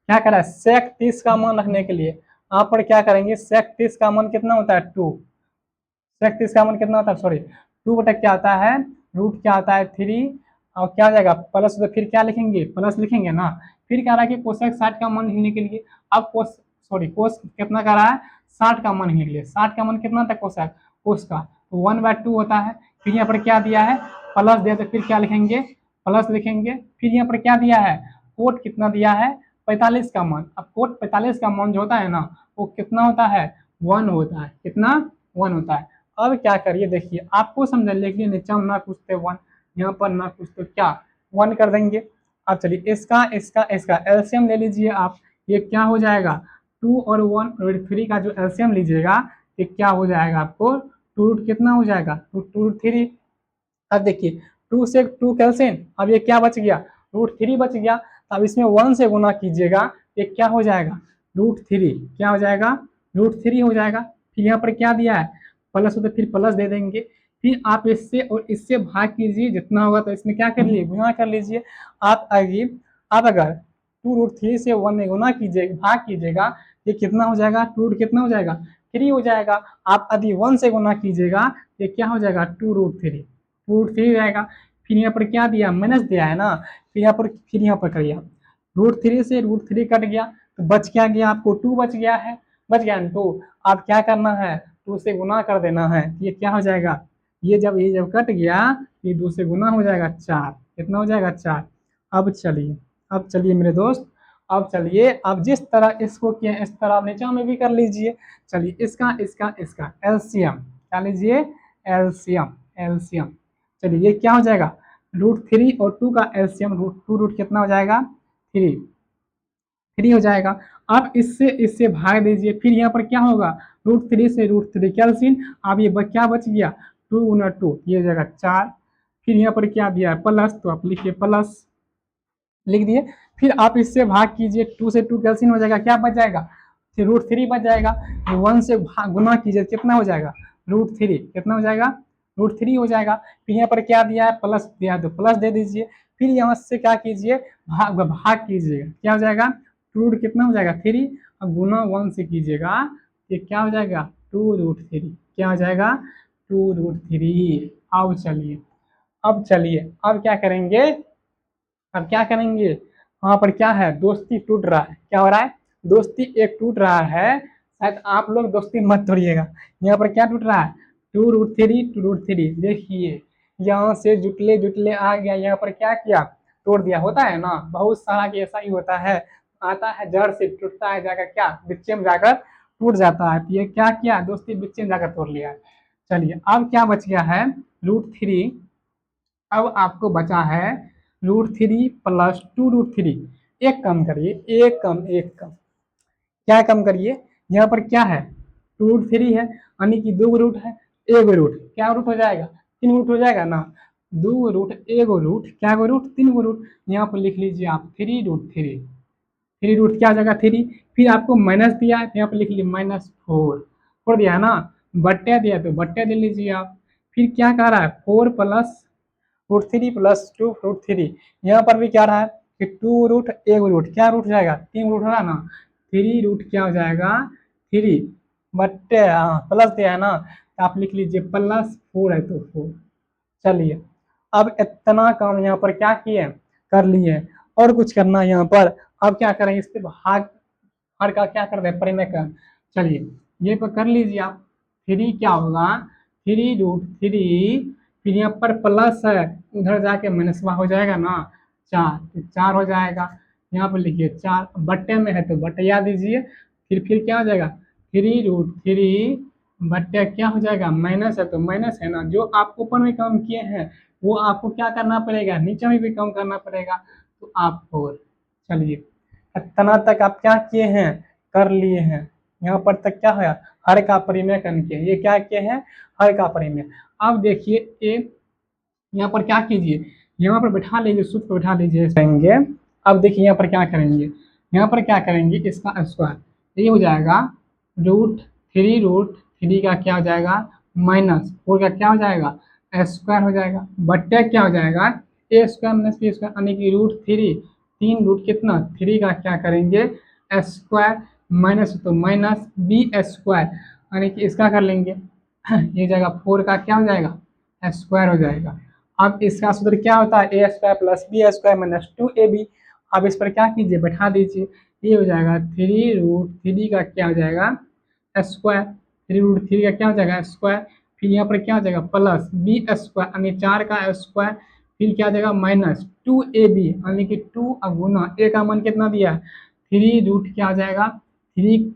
क्या करा है, सेक 30 का मान रखने के लिए आप पर क्या करेंगे, सेक 30 का मान कितना होता है 2, सेक 30 का मान कितना होता है, सॉरी 2 बटा क्या होता है, रूट क्या होता है 3, और क्या हो जाएगा प्लस, तो फिर क्या लिखेंगे, प्लस लिखेंगे ना। फिर कह रहा है कि कोसेक 60 का मान लिखने के लिए, अब कोस कितना कह रहा है, 60 का मान लिखने के लिए, 60 का मान कितना था कोसेक, कोस का तो 1/2 होता है। फिर यहाँ पर क्या दिया है, प्लस दिया, तो फिर क्या लिखेंगे, प्लस लिखेंगे। फिर यहाँ पर क्या दिया है, कोट कितना दिया है, 45 का मान। अब कोट 45 का मान जो होता है ना, वो कितना होता है, 1 होता है। कितना, 1 होता है। अब क्या करिए, देखिए आपको समझ, लेकिन नीचे ना कुछ तो 1, यहाँ पर ना कुछ तो क्या 1 कर देंगे। अब चलिए इसका इसका इसका एलसीएम ले लीजिए आप। ये क्या हो जाएगा, 2 और 1√3 का जो एलसीएम लीजिएगा, ये क्या हो जाएगा आपको, 2 रूट कितना हो जाएगा, 2√3। अब देखिए 2 से 2 कैंसिल, अब ये क्या बच गया, √3 बच गया। अब इसमें 1 से गुना कीजिएगा, ये क्या हो जाएगा, √3 क्या हो जाएगा, √3 हो जाएगा। फिर यहाँ पर क्या दिया है, प्लस हो तो फिर प्लस दे देंगे। फिर आप इससे और इससे भाग कीजिए, जितना होगा तो इसमें क्या कर लीजिए, गुना कर लीजिए। आप आइए, आप अगर 2√3 से 1 में गुना कीजिए, भाग कीजिएगा, ये कितना हो जाएगा, 2 कितना हो जाएगा, 3 हो जाएगा। आप यदि 1 से गुना कीजिएगा, ये क्या हो जाएगा, 2√3 रहेगा। फिर यहाँ पर क्या दिया, माइनस दिया है ना, फिर यहाँ पर करिए आप, √3 से √3 कट गया, तो बच क्या गया आपको, 2 बच गया है, बच गया ना 2। आप क्या करना है, 2 से गुना कर देना है, ये क्या हो जाएगा, ये जब कट गया, ये 2 से गुना हो जाएगा 4, कितना हो जाएगा 4। अब चलिए मेरे दोस्त, अब चलिए, अब जिस तरह इसको किया इस तरह नीचे में भी कर लीजिए। चलिए इसका इसका इसका एलसीएम क्या लीजिए, एलसीएम एलसीएम। चलिए ये क्या हो जाएगा, √3 और 2 का एलसीएम रूट कितना हो जाएगा, 3 हो जाएगा। अब इससे इससे भाग दीजिए, फिर यहाँ पर क्या होगा, √3 से √3 कैंसिल। अब ये क्या बच गया, 2 × 2 ये हो जाएगा 4। फिर यहाँ पर क्या दिया है, प्लस, तो आप लिखिए प्लस, लिख दिए। फिर आप इससे भाग कीजिए, 2 से 2 कैंसिल हो जाएगा, क्या बच जाएगा, फिर √3 बच जाएगा। 1 से गुना कीजिए, कितना हो जाएगा, √3 कितना हो जाएगा, √3 हो जाएगा। फिर यहाँ पर क्या दिया है, प्लस दिया है, तो प्लस दे दीजिए। फिर यहाँ से क्या कीजिए, भाग कीजिएगा, क्या हो जाएगा, 2 कितना हो जाएगा 3, और गुना 1 से कीजिएगा, ये क्या हो जाएगा, 2√3 क्या हो जाएगा, 2√3। अब चलिए अब क्या करेंगे, अब क्या करेंगे, वहां पर क्या है, दोस्ती टूट रहा है, क्या हो रहा है, दोस्ती एक टूट रहा है शायद आप लोग दोस्ती मत तोड़िएगा। यहाँ पर क्या टूट रहा है, 2√3, 2√3। देखिए यहाँ से जुटले जुटले आ गया, यहाँ पर क्या किया, तोड़ दिया। होता है ना, बहुत सारा कि ऐसा ही होता है, आता है जड़ से टूटता है, जाकर क्या बिच्चे में जाकर टूट जाता है। तो ये क्या किया, दोस्ती बिच्चे में जाकर तोड़ लिया। चलिए अब क्या बच गया है, √3। अब आपको बचा है √3 प्लस 2√3। एक कम करिए, एक कम क्या कम करिए, यहाँ पर क्या है, 2√3 है, यानी कि 2 रूट है, एक रूट क्या रूट हो जाएगा, 3 रूट हो जाएगा ना। 2 रूट एक रूट क्या गो रूट, 3 रूट। यहाँ पर लिख लीजिए आप 3√3। 3 रूट क्या हो जाएगा, 3। फिर आपको माइनस दिया है तो यहाँ पर लिख लीजिए -4। फोड़ दिया है ना, बट्टे दिया तो बट्टे दे लीजिए आप। फिर क्या कह रहा है, 4 प्लस √3 प्लस 2√3। यहाँ पर भी क्या रहा है कि 2 रूट एक रूट क्या रूट जाएगा, 3 रूट होगा ना। 3 रूट क्या हो जाएगा, 3 बट्टे प्लस दिया है ना, तो आप लिख लीजिए +4 है तो 4। चलिए अब इतना काम यहाँ पर क्या किए, कर लिए। और कुछ करना है यहाँ पर, अब क्या करेंगे, इसके भाग हर का क्या कर दे, परिमेय कर। चलिए ये पर कर लीजिए आप। 3 क्या होगा, 3√3, फिर यहाँ पर प्लस है, उधर जाके माइनसवा हो जाएगा ना, 4 तो 4 हो जाएगा। यहाँ पर लिखिए 4, बट्टे में है तो बटिया दीजिए। फिर क्या हो जाएगा, 3√3 बट्टे क्या हो जाएगा, माइनस है तो माइनस है ना, जो आप ऊपर में काम किए हैं वो आपको क्या करना पड़ेगा, नीचे में भी काम करना पड़ेगा। तो आप 4। चलिए इतना तक आप क्या किए हैं, कर लिए हैं। यहाँ पर तक क्या है, हर का परिमेय करके किए, ये क्या किए हैं, हर का परिमेय। अब देखिए ए, यहाँ पर क्या कीजिए, यहाँ पर बैठा लीजिए, सूत्र पर बैठा लीजिए करेंगे। अब देखिए यहाँ पर क्या करेंगे, यहाँ पर क्या करेंगे, इसका स्क्वायर ये हो जाएगा √3 का क्या हो जाएगा, -4 का क्या हो जाएगा, स्क्वायर हो जाएगा, बट्टे क्या हो जाएगा, a² - b² यानी कि √3। 3 रूट कितना, 3 का क्या करेंगे, स्क्वायर, माइनस तो माइनस b² यानी कि इसका कर लेंगे ये जाएगा 4 का क्या हो जाएगा, स्क्वायर हो जाएगा। अब इसका सूत्र क्या होता है, a² + b² - 2ab। अब इस पर क्या कीजिए, बैठा दीजिए, ये हो जाएगा 3√3 का क्या हो जाएगा, स्क्वायर। 3√3 का क्या हो जाएगा, स्क्वायर। फिर यहाँ पर क्या हो जाएगा, प्लस b² यानी 4 का स्क्वायर। फिर क्या हो जाएगा, -2ab यानी कि 2 गुना a का मान कितना दिया है, 3 रूट क्या हो जाएगा, 3।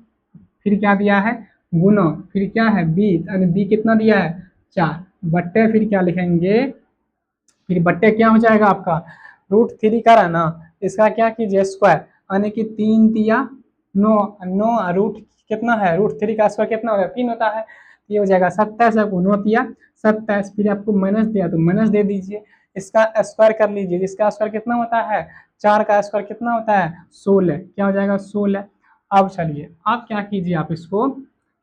फिर क्या दिया है, गुना, फिर क्या है b यानी b कितना दिया है, 4 बट्टे। फिर क्या लिखेंगे, फिर बट्टे क्या हो जाएगा आपका, √3 का है ना, इसका क्या कीजिए, स्क्वायर यानी कि 3 दिया 9। 9 रूट कितना है, √3 का स्क्वायर कितना होगा, 3 होता है। ये हो जाएगा 27, आपको 9 दिया 27। फिर आपको माइनस दिया तो माइनस दे दीजिए, इसका स्क्वायर कर लीजिए, इसका स्क्वायर कितना होता है, 4 का स्क्वायर कितना होता है, 16 क्या हो जाएगा, 16। अब चलिए आप क्या कीजिए, आप इसको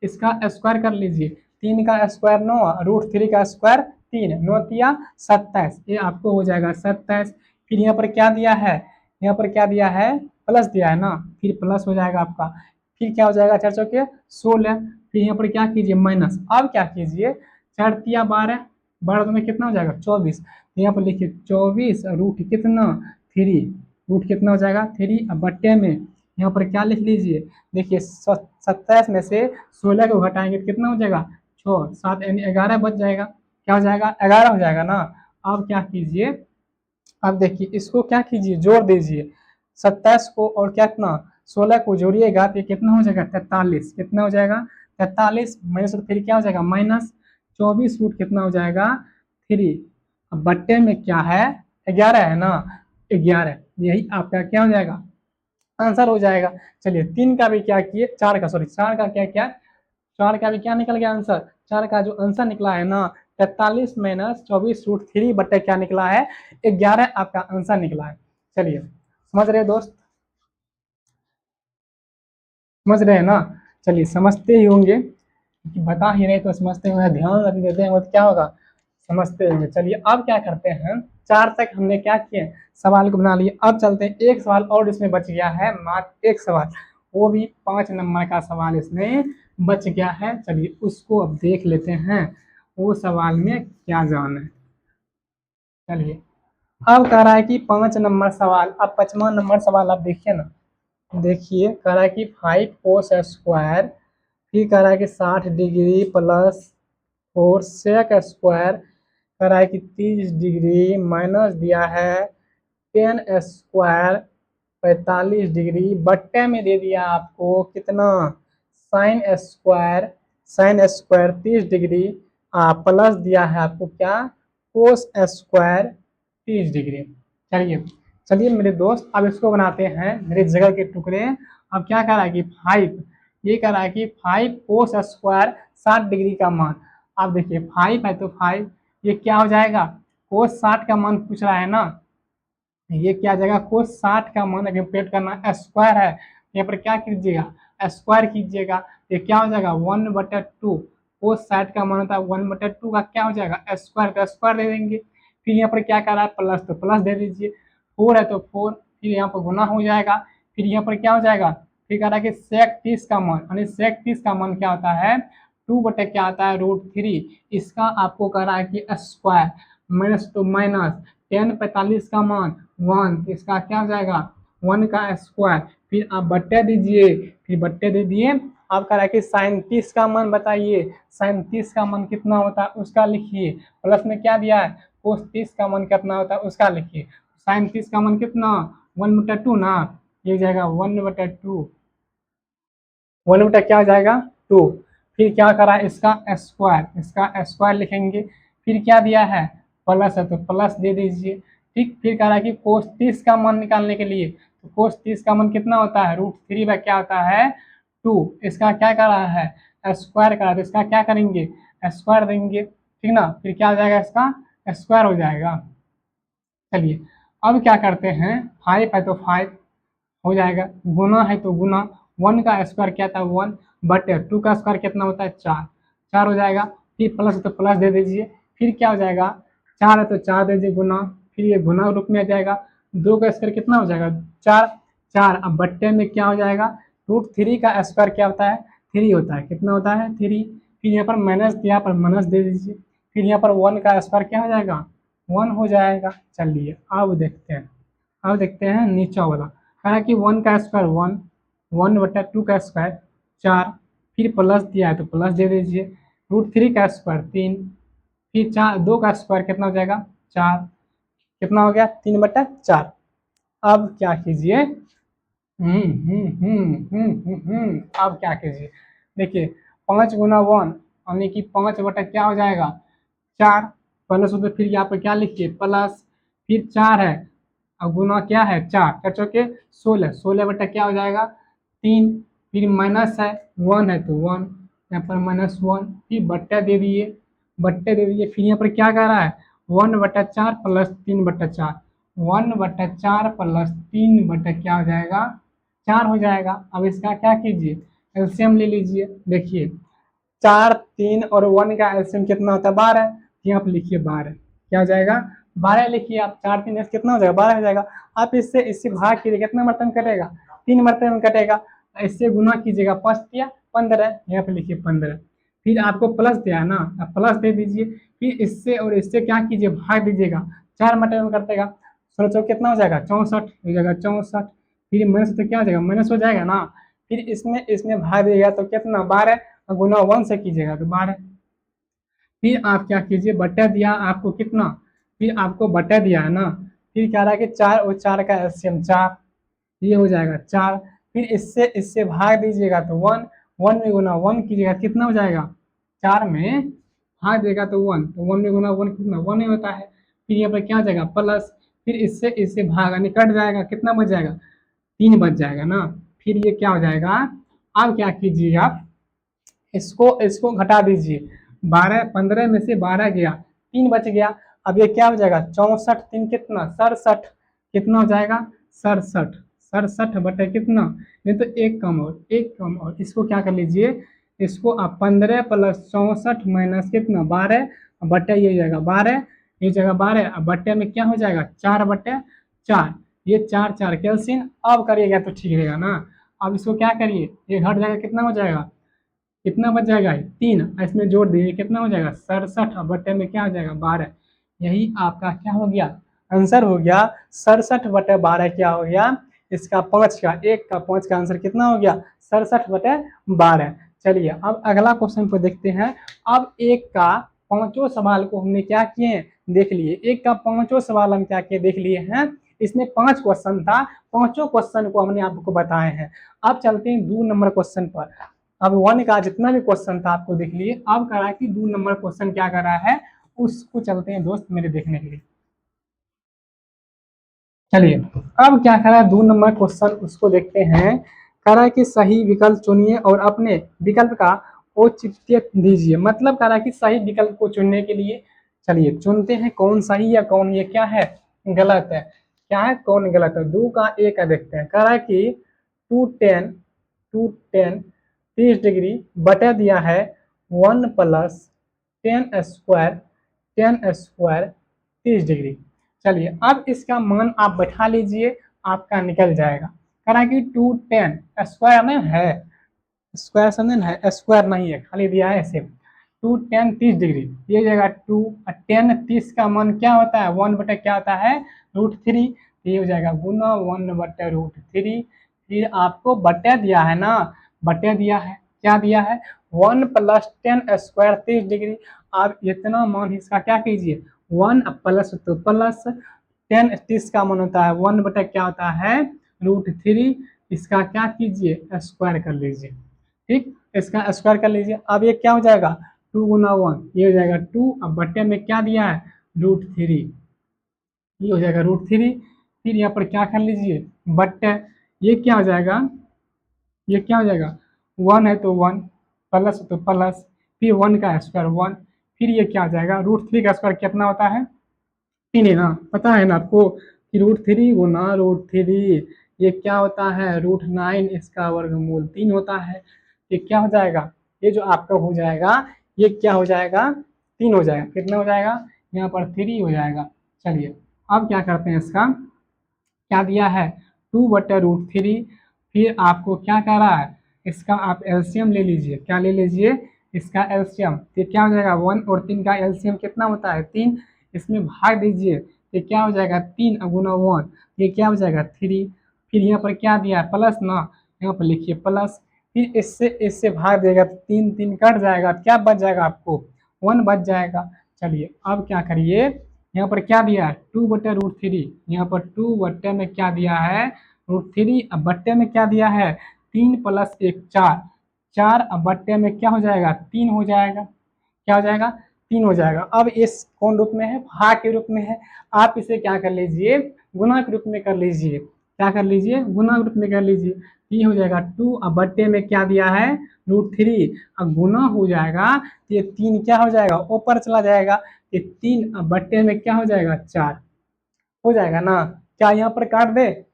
इसका स्क्वायर कर लीजिए। 3 का स्क्वायर 9, √3 का स्क्वायर 3, 9 दिया 27, ये आपको हो जाएगा 27। फिर यहाँ पर क्या दिया है, यहाँ पर क्या दिया है, प्लस दिया है ना, फिर प्लस हो जाएगा आपका। फिर क्या हो जाएगा, 4 चौके 16। फिर यहाँ पर क्या कीजिए, माइनस। अब क्या कीजिए, 4 तिया 12, 12 में कितना हो जाएगा, 24। यहाँ पर लिखिए 24 रूट कितना, 3। रूट कितना हो जाएगा, 3। अब बट्टे में यहाँ पर क्या लिख लीजिए, देखिए 27 में से 16 को घटाएंगे तो कितना हो जाएगा, 6 7 यानी 11 बच जाएगा। क्या हो जाएगा, 11 हो जाएगा ना। अब क्या कीजिए, अब देखिए इसको क्या कीजिए, जोड़ दीजिए। 27 को और कितना, 16 को जोड़िएगा तो ये कितना हो जाएगा, 43। कितना हो जाएगा, 43 माइनस, फिर क्या हो जाएगा, -24 रूट कितना हो जाएगा, 3। अब बट्टे में क्या है, 11 है ना, 11। यही आपका क्या हो जाएगा, आंसर हो जाएगा। चलिए 3 का भी क्या किए, 4 का, सॉरी 4 का क्या किया, 4 का भी क्या निकल गया आंसर। 4 का जो आंसर निकला है ना, 43 - 24√3 बट्टे क्या निकला है, 11 आपका आंसर निकला है। चलिए समझ रहे दोस्त, समझ रहे हैं ना। चलिए समझते ही होंगे, कि बता ही नहीं तो समझते होंगे, ध्यान रख देते हैं तो क्या होगा, समझते होंगे। चलिए अब क्या करते हैं, 4 तक हमने क्या किए, सवाल को बना लिए। अब चलते हैं, एक सवाल और इसमें बच गया है, मात्र एक सवाल, वो भी 5 नंबर का सवाल इसमें बच गया है। चलिए उसको अब देख लेते हैं, वो सवाल में क्या जान है। चलिए अब कह रहा है कि 5 नंबर सवाल, अब 5वां नंबर सवाल आप देखिए ना। देखिए कह रहा है कि 5 cos² फिर कह रहा है कि 60 डिग्री प्लस 4 सेक स्क्वायर, कह रहा है कि 30 डिग्री माइनस दिया है 10 स्क्वायर 45 डिग्री, बट्टे में दे दिया आपको कितना साइन स्क्वायर 30 डिग्री, प्लस दिया है आपको क्या कोस स्क्वायर 30 डिग्री। चलिए चलिए मेरे दोस्त, अब इसको बनाते हैं मेरे जगह के टुकड़े। अब क्या कह रहा है कि 5, ये कह रहा है कि 5 कोस स्क्वायर 60 डिग्री का मान। अब देखिए 5 है तो 5, ये क्या हो जाएगा कोस 60 का मान पूछ रहा है ना, ये क्या आ जाएगा कोस 60 का मान कैलकुलेट करना स्क्वायर है, यहाँ पर क्या कीजिएगा स्क्वायर कीजिएगा, ये क्या हो जाएगा 1/2, कोस 60 का मान होता है 1/2 का क्या हो जाएगा स्क्वायर, तो स्क्वायर दे देंगे। फिर यहाँ पर क्या कर रहा है प्लस, तो प्लस दे दीजिए, 4 है तो 4, फिर यहाँ पर गुना हो जाएगा, फिर यहाँ पर क्या हो जाएगा, फिर कह रहा है कि सेक 30 का मान, यानी सेक 30 का मान क्या होता है 2 बटे क्या आता है √3, इसका आपको कह रहा है कि स्क्वायर, माइनस तो माइनस 10 45 का मान 1, इसका क्या हो जाएगा 1 का स्क्वायर, फिर आप बट्टे दीजिए, फिर बट्टे दे दिए। आप कह रहा है कि साइन 30 का मान बताइए, साइन 30 का मान कितना होता है उसका लिखिए, प्लस में क्या दिया है कोस 30 का मान कितना होता है उसका लिखिए। साइन 30 का मान कितना 1/2 ना, ये हो जाएगा 1/2, 1 बटा क्या हो जाएगा 2, फिर क्या करा इसका स्क्वायर, इसका स्क्वायर लिखेंगे, फिर क्या दिया है प्लस है तो प्लस दे दीजिए। ठीक, फिर कह रहा है कि कोस 30 का मान निकालने के लिए, तो कोस 30 का मान कितना होता है √3 क्या होता है 2, इसका क्या कर रहा है स्क्वायर करा, तो इसका क्या करेंगे स्क्वायर देंगे, ठीक ना, फिर क्या हो जाएगा इसका स्क्वायर हो जाएगा। चलिए अब क्या करते हैं 5 है तो 5 हो जाएगा, गुना है तो गुना, 1 का स्क्वायर क्या था 1, बटे 2 का स्क्वायर कितना होता है 4, 4 हो जाएगा, फिर प्लस है तो प्लस दे दीजिए, फिर क्या हो जाएगा 4 है तो 4 दे दीजिए गुना, फिर ये गुना रूप में आ जाएगा, 2 का स्क्वायर कितना हो जाएगा 4, 4, अब बट्टे में क्या हो जाएगा √3 का स्क्वायर क्या होता है 3 होता है, कितना होता है 3, फिर यहाँ पर माइनस यहाँ पर माइनस दे दीजिए, फिर यहाँ पर 1 का स्क्वायर क्या हो जाएगा 1 हो जाएगा। चलिए अब देखते हैं नीचा वाला, कहा है कि 1 का स्क्वायर 1, 1/2 का स्क्वायर 4, फिर प्लस दिया है तो प्लस दे दीजिए, √3 का स्क्वायर 3, फिर 4 2 का स्क्वायर कितना हो जाएगा 4, कितना हो गया 3/4। अब क्या कीजिए अब क्या कीजिए, देखिए 5 गुना 1 यानी कि 5 बटा क्या हो जाएगा 4, प्लस हो तो फिर यहाँ पर क्या लिखिए प्लस, फिर 4 है और गुना क्या है 4, 4 चौके 16, 16 बटा क्या हो जाएगा 3, फिर माइनस है 1 है तो 1, यहाँ पर -1, फिर बट्टे दे दिए, फिर यहाँ पर क्या कह रहा है 1/4 प्लस 3/4, 1/4 प्लस 3 बटा क्या हो जाएगा 4 हो जाएगा। अब इसका क्या कीजिए एलसीएम ले लीजिए, देखिए 4, 3 और 1 का एलसीएम कितना होता है 12, यहाँ पर लिखिए 12, क्या हो जाएगा 12 लिखिए आप, 4 3 कितना हो जाएगा 12 हो जाएगा। आप इससे भाग कीजिए, कितना मरतब कटेगा 3 मरतब में कटेगा, इससे गुना कीजिएगा 5 या 15, यहाँ पे लिखिए 15, फिर आपको प्लस दिया है ना, आप प्लस दे दीजिए, फिर इससे और इससे क्या कीजिए भाग दीजिएगा, 4 मरतब में कटेगा, 16 चौक कितना हो जाएगा 64 हो जाएगा 64, फिर माइनस तो क्या हो जाएगा माइनस हो जाएगा ना, फिर इसमें इसमें भाग देगा तो कितना 12, गुना 1 से कीजिएगा तो 12, फिर आप क्या कीजिए बट्टा दिया आपको कितना, फिर आपको बट्टा दिया है ना, फिर क्या रहा है कि 4 और 4 का एलसीएम 4, ये हो जाएगा 4, फिर इससे इससे भाग दीजिएगा तो 1, 1 में गुना 1 कीजिएगा कितना हो जाएगा 4 में भाग देगा तो 1, तो 1 में गुना 1 कितना 1 ही होता है, फिर यहाँ पर क्या हो जाएगा प्लस, फिर इससे इससे भाग निकट जाएगा कितना बच जाएगा 3 बच जाएगा ना, फिर ये क्या हो जाएगा, अब क्या कीजिए आप इसको इसको घटा दीजिए, 12 15 में से 12 गया 3 बच गया, अब ये क्या हो जाएगा 64 3 कितना 67, कितना हो जाएगा 67, 67 बटे कितना, नहीं तो एक कम और इसको क्या कर लीजिए, इसको आप 15 प्लस 64 माइनस कितना 12 बटे ये हो जाएगा 12, ये जगह 12, अब बट्टे में क्या हो जाएगा 4/4, ये 4 4 कैल्सियम, अब करिएगा तो ठीक रहेगा ना। अब इसको क्या करिए ये घट जाएगा कितना हो जाएगा, कितना बच जाएगा 3, इसमें जोड़ दीजिए कितना हो जाएगा 67, और बट्टे में क्या हो जाएगा 12, यही आपका क्या हो गया आंसर हो गया 67/12, क्या हो गया इसका 5 का 1 का 5 का आंसर कितना हो गया 67/12। चलिए अब अगला क्वेश्चन को देखते हैं। अब एक का पांचों सवाल को हमने क्या किए हैं, देख लिए। एक का पांचों सवाल हम क्या किए, देख लिए हैं। इसमें 5 क्वेश्चन था, पांचों क्वेश्चन को हमने आपको बताए हैं। अब चलते हैं 2 नंबर क्वेश्चन पर। अब 1 का जितना भी क्वेश्चन था आपको देख लिए। अब कह रहा है कि 2 नंबर क्वेश्चन क्या कर रहा है, उसको चलते हैं दोस्त मेरे देखने के लिए। चलिए अब क्या कह रहा है 2 नंबर क्वेश्चन, उसको देखते हैं। कह रहा है कि सही विकल्प चुनिए और अपने विकल्प का औचित्य दीजिए। मतलब कह रहा है कि सही विकल्प को चुनने के लिए चलिए चुनते हैं कौन सही या कौन ये क्या है, गलत है। क्या है, कौन गलत है। 2 का ए का देखते हैं। कह रहा है कि 210 30 डिग्री बटा दिया है 1 प्लस 10 स्क्वायर 30 डिग्री। चलिए अब इसका मान आप बैठा लीजिए, आपका निकल जाएगा। कह रहा है कि 210 स्क्वायर में है, स्क्वायर समझे ना, स्क्वायर नहीं है, खाली दिया है ऐसे। 210 30 डिग्री, ये जगह 2 10 30 का मान क्या होता है, 1 बटा क्या होता है, √3। ये हो जाएगा गुना 1 बटा √3। फिर आपको बटा दिया है ना, बटा दिया है, क्या दिया है, 1 प्लस 10 स्क्वायर 30 डिग्री। आप इतना मान इसका क्या कीजिए, 1 प्लस तो प्लस 10 30 का मान होता है 1 बटा क्या होता है, √3। इसका क्या कीजिए, स्क्वायर कर लीजिए। ठीक, इसका स्क्वायर कर लीजिए। अब ये क्या हो जाएगा, 2 गुना 1, ये हो जाएगा 2। अब बट्टे में क्या दिया है, √3, ये हो जाएगा √3। फिर यहाँ पर क्या कर लीजिए, बट्टे, ये क्या हो जाएगा, ये क्या हो जाएगा, 1 है तो 1, प्लस है तो प्लस, फिर 1 का स्क्वायर 1। फिर ये क्या हो जाएगा, √3 का स्क्वायर कितना होता है, 3 है ना, पता है ना आपको कि √3 गुना √3 ये क्या होता है, √9, इसका वर्गमूल 3 होता है। ये क्या हो जाएगा, ये जो आपका हो जाएगा, ये क्या हो जाएगा, 3 हो जाएगा। कितना हो जाएगा, यहाँ पर 3 हो जाएगा। चलिए अब क्या करते हैं, इसका क्या दिया है, 2 बटा √3। फिर आपको क्या कह रहा है, इसका आप एलसीएम ले लीजिए। क्या ले लीजिए, इसका एलसीएम। तो क्या हो जाएगा, 1 और 3 का एलसीएम कितना होता है, 3। इसमें भाग दीजिए, ये क्या हो जाएगा, 3 गुना 1, ये क्या हो जाएगा 3। फिर यहाँ पर क्या दिया है, प्लस ना, यहाँ पर लिखिए प्लस। फिर इससे इससे भाग देगा तो 3 3 कट जाएगा, क्या बच जाएगा आपको, 1 बच जाएगा। चलिए अब क्या करिए, यहाँ पर क्या दिया है, 2 बटे √3। यहाँ पर 2 बट्टे में क्या दिया है, √3। अब बट्टे में क्या दिया है, 3 प्लस 1 4, 4। अब बट्टे में क्या हो जाएगा, 3 हो जाएगा। क्या हो जाएगा, 3 हो जाएगा। अब इस कौन रूप में है, भाग के रूप में है। आप इसे क्या कर लीजिए, गुना के रूप में कर लीजिए। क्या कर लीजिए, गुना के रूप में कर लीजिए। ये हो जाएगा 2। अब बट्टे में क्या दिया है, √3। अब गुना हो जाएगा तो ये 3 क्या हो जाएगा, ऊपर चला जाएगा। ये 3 अब बट्टे में क्या हो जाएगा, 4 हो जाएगा ना। क्या यहाँ पर काट दे,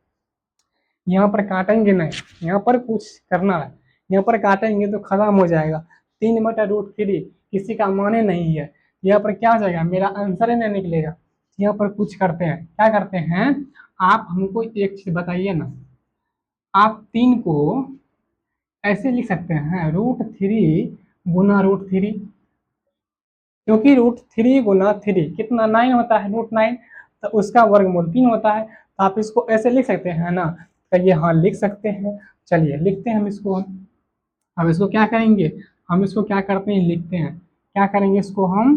यहाँ पर काटेंगे नहीं, यहाँ पर कुछ करना है। यहाँ पर काटेंगे तो खत्म हो जाएगा। 3 बटा √3 किसी का माने नहीं है। यहाँ पर क्या हो जाएगा, मेरा आंसर ही नहीं निकलेगा। यहाँ पर कुछ करते हैं, क्या करते हैं, आप हमको एक चीज बताइए ना। आप 3 को ऐसे लिख सकते हैं, √3 गुना √3, क्योंकि √3 गुना 3 कितना, 9 होता है, √9। तो उसका वर्गमूल 3 होता है। तो आप इसको ऐसे लिख सकते हैं ना, तो ये हाँ लिख सकते हैं। चलिए लिखते हैं हम इसको। हम इसको क्या करेंगे, हम इसको क्या करते हैं, लिखते हैं। क्या करेंगे, इसको हम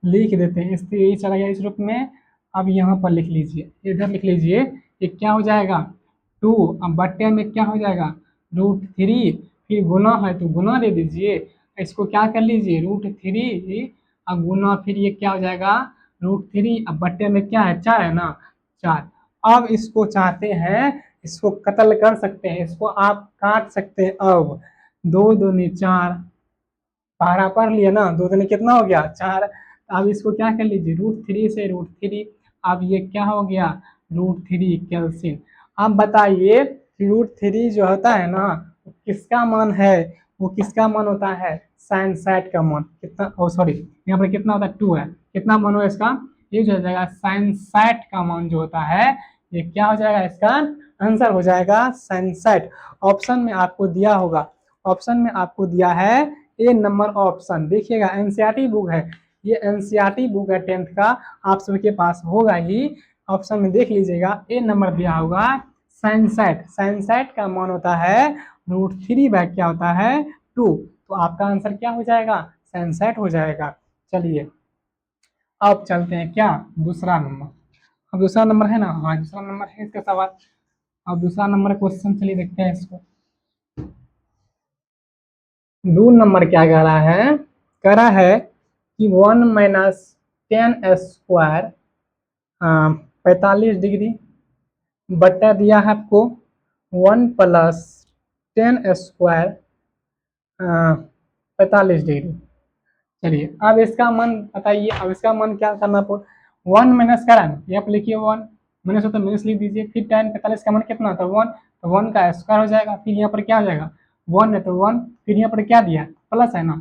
लिख देते हैं। इस ये चला गया इस रूप में। अब यहाँ पर लिख लीजिए, इधर लिख लीजिए। ये क्या हो जाएगा, 2। अब बट्टे में क्या हो जाएगा, √3। फिर गुना है तो गुना दे दीजिए। इसको क्या कर लीजिए, √3 अब गुना, फिर ये क्या हो जाएगा, √3। अब बट्टे में क्या है, 4 है ना, 4। अब इसको चाहते हैं, इसको कत्ल कर सकते हैं, इसको आप काट सकते हैं। अब 2 दूनी 4, पहाड़ा पढ़ लिया ना, 2 दूनी कितना हो गया, 4। अब इसको क्या कर लीजिए, √3 से √3। अब ये क्या हो गया, √3 कैल्सियम। अब बताइए √3 जो होता है ना, वो किसका मान है, वो किसका मान होता है, साइन साइड का मान। कितना, ओ सॉरी, यहाँ पर कितना होता है, 2 है। कितना मान हो इसका, ये जो हो जाएगा साइन साइड का मान जो होता है, ये क्या हो जाएगा, इसका आंसर हो जाएगा साइन साइड। ऑप्शन में आपको दिया होगा, ऑप्शन में आपको दिया है ए नंबर ऑप्शन। देखिएगा एनसीईआरटी बुक है, ये एनसीईआरटी बुक है 10th का, आप सबके पास होगा ही। ऑप्शन में देख लीजिएगा, ए नंबर दिया होगा साइन साइड। साइन साइड का मान होता है √3 बाय क्या होता है, 2। तो आपका आंसर क्या हो जाएगा, सनसेट हो जाएगा। चलिए अब चलते हैं क्या, दूसरा नंबर। अब दूसरा नंबर है ना, हाँ दूसरा नंबर है इसका सवाल। अब दूसरा नंबर क्वेश्चन चलिए देखते हैं इसको। 2 नंबर क्या कह रहा है, कह रहा है कि 1 - 10 स्क्वायर 45 डिग्री बटा दिया है आपको 1 + 10 स्क्वायर 45 डिग्री। चलिए अब इसका मन बताइए, अब इसका मन क्या करना आपको, 1 - करा ना, यहाँ पे लिखिए 1 माइनस हो तो माइनस लिख दीजिए, फिर 10 45 का मन कितना होता है 1, तो 1 का स्क्वायर हो जाएगा, फिर यहाँ पर क्या हो जाएगा 1 है तो 1, फिर यहाँ पर क्या दिया प्लस है ना,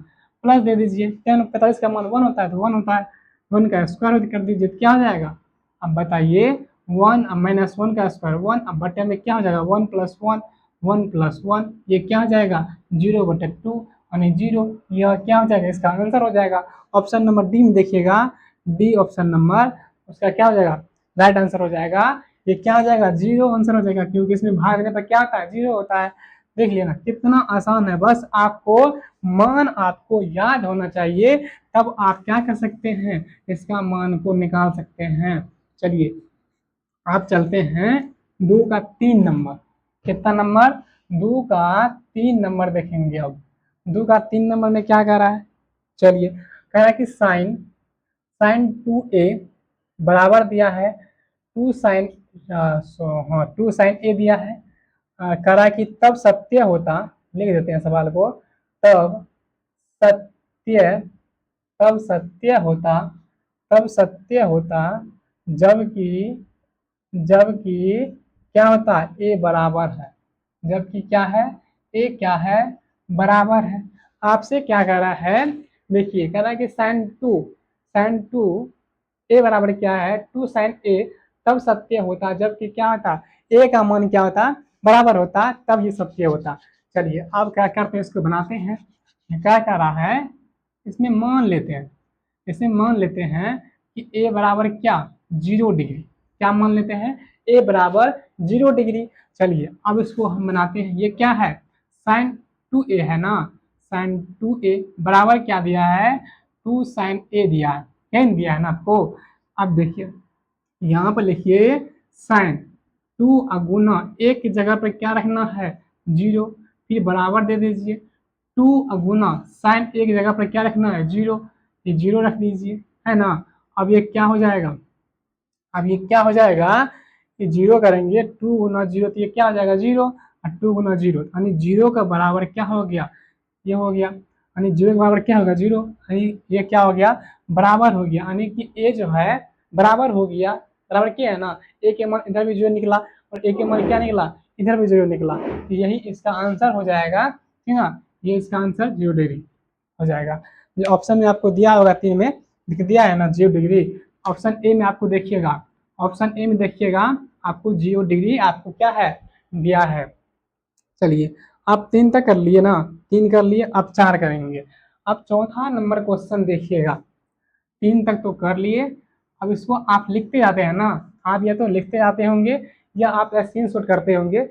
प्लस दे दीजिए, 10 45 का मान 1 होता है तो 1 होता है, 1 का स्क्वायर कर दीजिए तो क्या हो जाएगा। अब बताइए 1 - 1 का स्क्वायर 1, अब बटे में क्या हो जाएगा 1 + 1, 1 + 1 ये क्या हो जाएगा 0/2 यानी 0, यह क्या हो जाएगा इसका आंसर हो जाएगा। ऑप्शन नंबर डी में देखिएगा, डी ऑप्शन नंबर उसका क्या हो जाएगा, राइट आंसर हो जाएगा। ये क्या हो जाएगा 0 आंसर हो जाएगा, क्योंकि इसमें भागने पर क्या होता है 0 होता है। देख लिया ना कितना आसान है, बस आपको मान आपको याद होना चाहिए, तब आप क्या कर सकते हैं इसका मान को निकाल सकते हैं। चलिए आप चलते हैं 2 का 3 नंबर, कितना नंबर 2 का 3 नंबर देखेंगे। अब 2 का 3 नंबर में क्या कह रहा है, चलिए कह रहा है कि साइन साइन 2a बराबर दिया है 2 साइन, हाँ 2 साइन a दिया है। कह रहा है कि तब सत्य होता, लिख देते हैं सवाल को, तब सत्य तब सत्य होता तब सत्य होता जबकि जबकि क्या होता है ए बराबर है, जबकि क्या है ए क्या है बराबर है। आपसे क्या कह रहा है, देखिए कह रहा है कि साइन टू ए बराबर क्या है 2 साइन a, तब सत्य होता जबकि क्या होता ए का मान क्या होता बराबर होता, तब ये सत्य होता। चलिए अब क्या करते हैं इसको बनाते हैं। क्या कह रहा है, इसमें मान लेते हैं, इसमें मान लेते हैं कि ए बराबर क्या 0 डिग्री, क्या मान लेते हैं ए बराबर 0 डिग्री। चलिए अब इसको हम बनाते हैं, ये क्या है sin 2a है ना, sin 2a बराबर क्या दिया है 2 sin a दिया है, क्या दिया है ना आपको। अब देखिए यहाँ पर लिखिए साइन 2 गुना एक की जगह पर क्या रखना है 0, फिर बराबर दे दीजिए 2 गुना साइन एक जगह पर क्या रखना है 0, ये 0 रख दीजिए है ना। अब ये क्या हो जाएगा, अब ये क्या हो जाएगा, ये 0 करेंगे 2 × 0 तो ये क्या हो जाएगा 0, और 2 × 0 यानी 0 का बराबर क्या हो गया, ये हो गया, यानी 0 के बराबर क्या होगा 0, यानी ये क्या हो गया बराबर हो गया, यानी कि ए जो है बराबर हो गया, बराबर क्या है ना, ए के मान इधर भी 0 निकला और ए के मान क्या निकला इधर भी 0 निकला, तो यही इसका आंसर हो जाएगा, ठीक है ना, ये इसका आंसर 0 डिग्री हो जाएगा। जो ऑप्शन में आपको दिया होगा 3 में लिख दिया है ना 0 डिग्री, ऑप्शन ए में आपको देखिएगा, ऑप्शन ए में देखिएगा आपको 0 डिग्री आपको क्या है दिया है। चलिए आप 3 तक कर लिए ना, 3 कर लिए, अब 4 करेंगे। अब चौथा नंबर क्वेश्चन देखिएगा, 3 तक तो कर लिए, अब इसको आप लिखते जाते हैं ना, आप या तो लिखते जाते होंगे या आप स्क्रीनशॉट करते होंगे,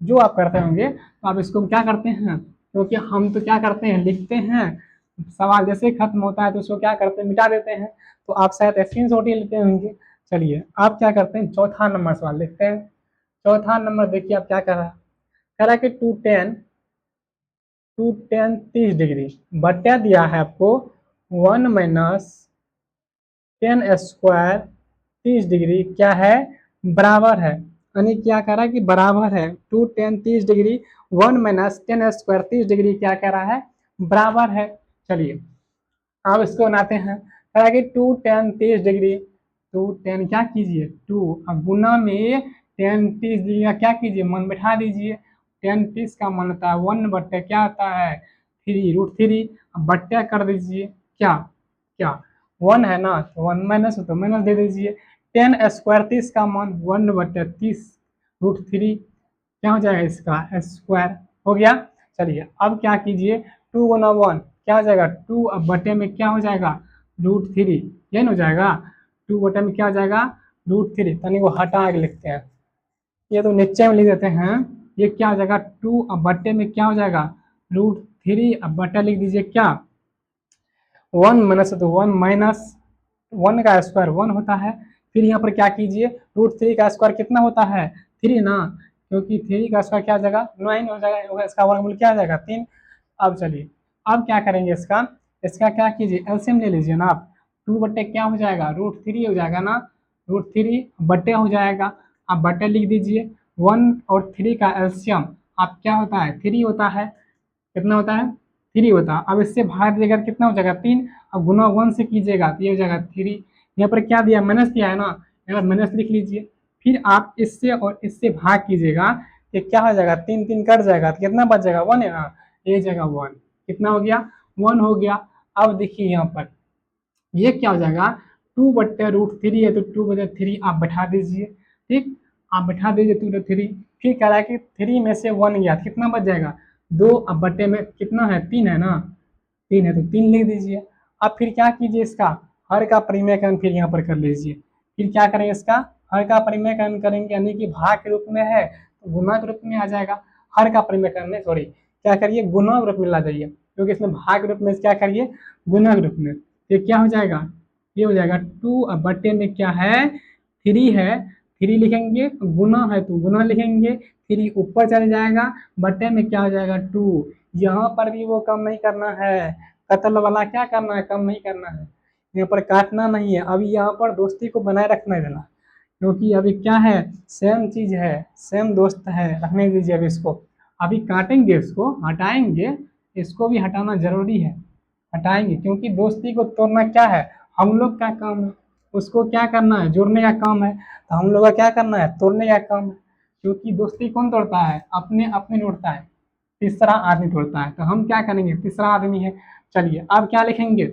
जो आप करते होंगे तो आप इसको क्या करते हैं, क्योंकि हम तो क्या करते हैं लिखते हैं, सवाल जैसे ही खत्म होता है तो उसको क्या करते हैं मिटा देते हैं, तो आप शायद स्क्रीनशॉट ही लेते होंगे। चलिए आप क्या करते हैं चौथा नंबर सवाल लिखते हैं। चौथा नंबर देखिए आप क्या कर रहा है, कह रहा है कि 2tan 30 डिग्री बटा दिया है आपको 1 - 10 स्क्वायर 30 डिग्री क्या है बराबर है, यानी क्या कह रहा है कि बराबर है 2tan 30 डिग्री 1 - 10 स्क्वायर 30 डिग्री क्या कह रहा है बराबर है। चलिए अब इसको बनाते हैं, कह रहा है कि 2tan 30 डिग्री, 2tan क्या कीजिए 2, अब गुना में tan 30 डिग्री का क्या कीजिए मन बैठा दीजिए, tan 30 का मन होता है 1 बट्टे क्या होता है 3 √3, अब बट्टे कर दीजिए क्या क्या 1 है ना, तो 1 माइनस हो तो माइनस दे दीजिए, 10 स्क्वायर 30 का मान 1/30 √3 क्या हो जाएगा इसका स्क्वायर हो गया। चलिए अब क्या कीजिए 2 × 1 क्या हो जाएगा 2, अब बटे में क्या हो जाएगा √3, ये हो जाएगा 2 बटे में क्या हो जाएगा √3, तनी को हटा के लिखते हैं, ये तो नीचे में लिख देते हैं, ये क्या हो जाएगा 2, अब बटे में क्या हो जाएगा √3 3 अब बटा लिख दीजिए क्या 1 माइनस तो 1 माइनस 1 का स्क्वायर 1 होता है। फिर यहाँ पर क्या कीजिए √3 का स्क्वायर कितना होता है 3 ना, क्योंकि 3 का स्क्वायर क्या आ जाएगा 9 हो जाएगा, इसका वर्गमूल क्या आ जाएगा 3। अब चलिए अब क्या करेंगे इसका इसका क्या कीजिए एलसीएम ले लीजिए ना आप 2 बट्टे क्या हो जाएगा √3 हो जाएगा ना, √3 बट्टे हो जाएगा। आप बट्टे लिख दीजिए 1 और 3 का एलसीएम आप क्या होता है 3 होता है, कितना होता है 3 होता है। अब इससे भाग देगा कितना हो जाएगा 3, अब गुना 1 से कीजिएगा तो ये हो जाएगा 3। यहाँ पर क्या दिया माइनस दिया है ना, यहाँ पर माइनस लिख लीजिए। फिर आप इससे और इससे भाग कीजिएगा कि क्या हो जाएगा 3 3 कट जाएगा तो कितना बच जाएगा 1 है ना, ये जगह 1 कितना हो गया 1 हो गया। अब देखिए यहाँ पर ये क्या हो जाएगा 2/√3 है तो 2/3 आप बैठा दीजिए, ठीक आप बैठा दीजिए 2/3। फिर कह रहा है कि 3 में से 1 गया कितना बच जाएगा 2, अब बट्टे में कितना है 3 है ना, 3 है तो 3 लिख दीजिए। अब फिर क्या कीजिए इसका हर का परिमेयकरण फिर यहाँ पर कर लीजिए। फिर क्या करेंगे इसका हर का परिमेयकरण करेंगे यानी कि भाग के रूप में है तो गुना के रूप में आ जाएगा। हर का परिमेयकरण में सॉरी क्या करिए गुना के रूप में ला जाइए, क्योंकि इसमें भाग के रूप में क्या करिए गुना के रूप में। ये क्या हो जाएगा ये हो जाएगा 2 अब बट्टे में क्या है 3 है, 3 लिखेंगे गुना है तो गुना लिखेंगे, 3 ऊपर चले जाएगा बट्टे में क्या हो जाएगा 2। यहाँ पर भी वो कम नहीं करना है, कत्ल वाला क्या करना है कम नहीं करना है, यहाँ पर काटना नहीं है। अभी यहाँ पर दोस्ती को बनाए रखना है देना, क्योंकि अभी क्या है सेम चीज है सेम दोस्त है, रखने दीजिए अभी इसको। अभी काटेंगे इसको हटाएंगे, इसको भी हटाना जरूरी है, हटाएंगे क्योंकि दोस्ती को तोड़ना क्या है हम लोग का काम है, उसको क्या करना है जोड़ने का काम है, तो हम लोग का क्या करना है तोड़ने का काम है। क्योंकि दोस्ती कौन तोड़ता है अपने अपने तोड़ता है, तीसरा आदमी तोड़ता है, तो हम क्या करेंगे तीसरा आदमी है। चलिए अब क्या लिखेंगे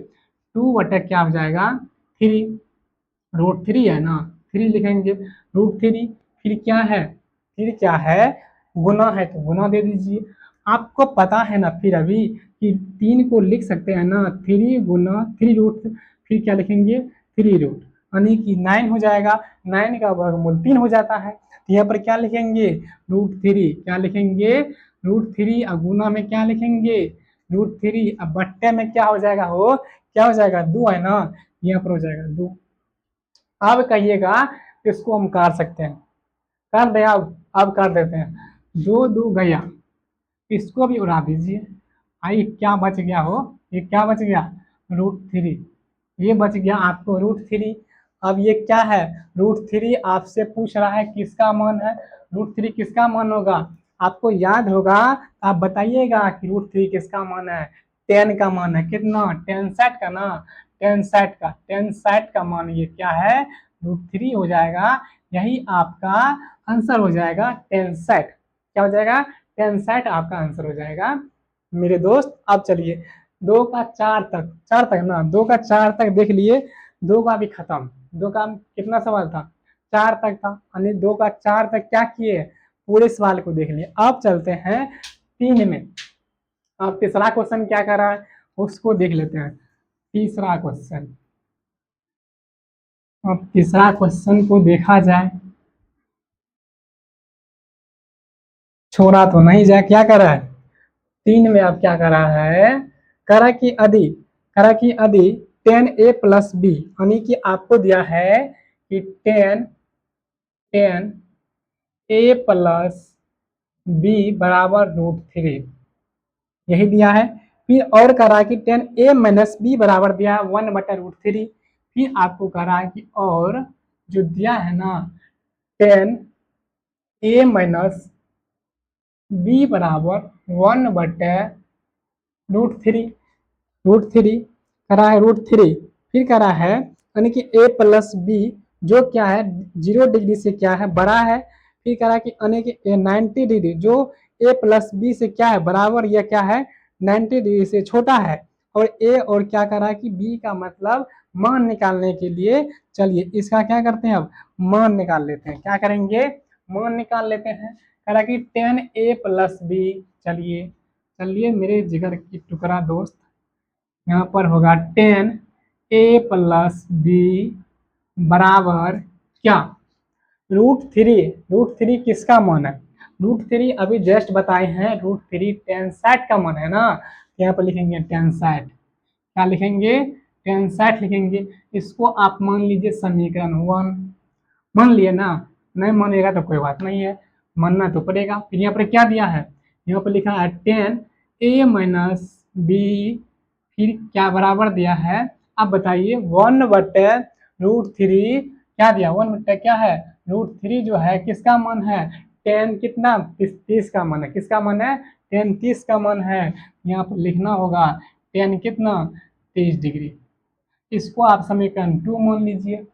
2 बटे क्या हो जाएगा 3, √3 है ना 3 लिखेंगे √3। फिर क्या है फिर क्या है गुना है तो गुना दे दीजिए। आपको पता है ना फिर अभी कि 3 को लिख सकते हैं ना 3 गुना 3 √ फिर क्या लिखेंगे 3 √ यानी कि 9 हो जाएगा, 9 का वर्गमूल 3 हो जाता है। तो यहाँ पर क्या लिखेंगे √3 क्या लिखेंगे √3 और गुना में क्या लिखेंगे √3 अब बट्टे में क्या हो जाएगा हो क्या हो जाएगा 2 है ना, यहाँ पर हो जाएगा 2। अब कहिएगा तो इसको हम काट सकते हैं, कर दे अब कर देते हैं 2 2 गया, इसको भी उड़ा दीजिए। आई क्या बच गया हो ये क्या बच गया √3, ये बच गया आपको √3। अब ये क्या है √3 आपसे पूछ रहा है किसका मान है, √3 किसका मान होगा आपको याद होगा, आप बताइएगा कि √3 किसका मान है 10 का मान है, कितना 10 सेट का ना 10 सेट का मान ये क्या है √3 हो जाएगा। यही आपका आंसर हो जाएगा 10 सेट, क्या हो जाएगा 10 सेट आपका आंसर हो जाएगा मेरे दोस्त। अब चलिए 2 का 4 तक 4 तक ना 2 का 4 तक देख लिए, 2 का भी खत्म, 2 का कितना सवाल था 4 तक था, यानी 2 का 4 तक क्या किए पूरे सवाल को देख लिए। अब चलते हैं 3 में, अब तीसरा क्वेश्चन क्या कर रहा है उसको देख लेते हैं। तीसरा क्वेश्चन, अब तीसरा क्वेश्चन को देखा जाए, छोड़ा तो नहीं जाए क्या कर रहा है 3 में अब क्या कर रहा है करा कि अधि करा कि अधि 10a + b यानी कि आपको दिया है कि 10a + b बराबर √3 यही दिया है। फिर और कह रहा है कि 10a - b बराबर दिया है 1/√3। फिर आपको कह रहा है कि और जो दिया है ना 10a - b बराबर 1/√3 √3 करा है √3। फिर करा है यानी कि a + b जो क्या है 0 डिग्री से क्या है बड़ा है। फिर करा कि यानी कि 90 डिग्री जो a + b से क्या है बराबर या क्या है 90 डिग्री से छोटा है। और a और क्या करा कि b का मतलब मान निकालने के लिए चलिए इसका क्या करते हैं अब मान निकाल लेते हैं, क्या करेंगे मान निकाल लेते हैं। करा कि 10a + b, चलिए चलिए मेरे जिगर की टुकड़ा दोस्त, यहाँ पर होगा 10a + b बराबर क्या √3 किसका मान है √3 अभी जस्ट बताए हैं √3 10 सेट का मान है ना, यहाँ पर लिखेंगे tan 60, क्या लिखेंगे tan 60 लिखेंगे। इसको आप मान लीजिए समीकरण 1, मान लिए ना, नहीं मानिएगा तो कोई बात नहीं है, मानना तो पड़ेगा। फिर यहाँ पर क्या दिया है, यहाँ पर लिखा है tan a माइनस बी, फिर क्या बराबर दिया है, आप बताइए 1/√3 क्या दिया, 1 क्या है √3 जो है किसका मान है, tan कितना 30 का मान है, किसका मान है tan 30 का मान है। यहाँ पर लिखना होगा tan कितना 30 डिग्री। इसको आप समीकरण 2 मान लीजिए,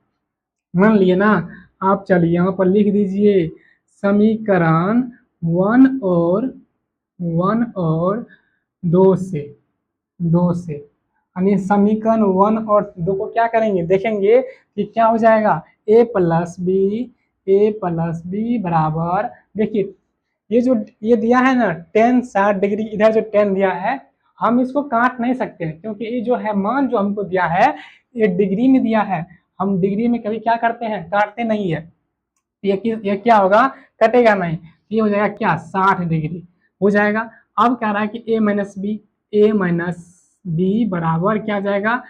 मान लिए ना। आप चलिए यहाँ पर लिख दीजिए समीकरण 1 और 2 से यानी समीकरण 1 और 2 को क्या करेंगे, देखेंगे कि क्या हो जाएगा, a+b बराबर, देखिए ये दिया है ना tan 60 डिग्री, इधर जो tan दिया है हम इसको काट नहीं सकते क्योंकि ये जो है मान जो हमको दिया है ये डिग्री में दिया है, हम डिग्री में कभी क्या करते हैं, काटते नहीं है। ये क्या होगा, कटेगा नहीं, ये हो जाएगा क्या 60 डिग्री हो जाएगा। अब कह रहा है कि a-b बराबर क्या जाएगा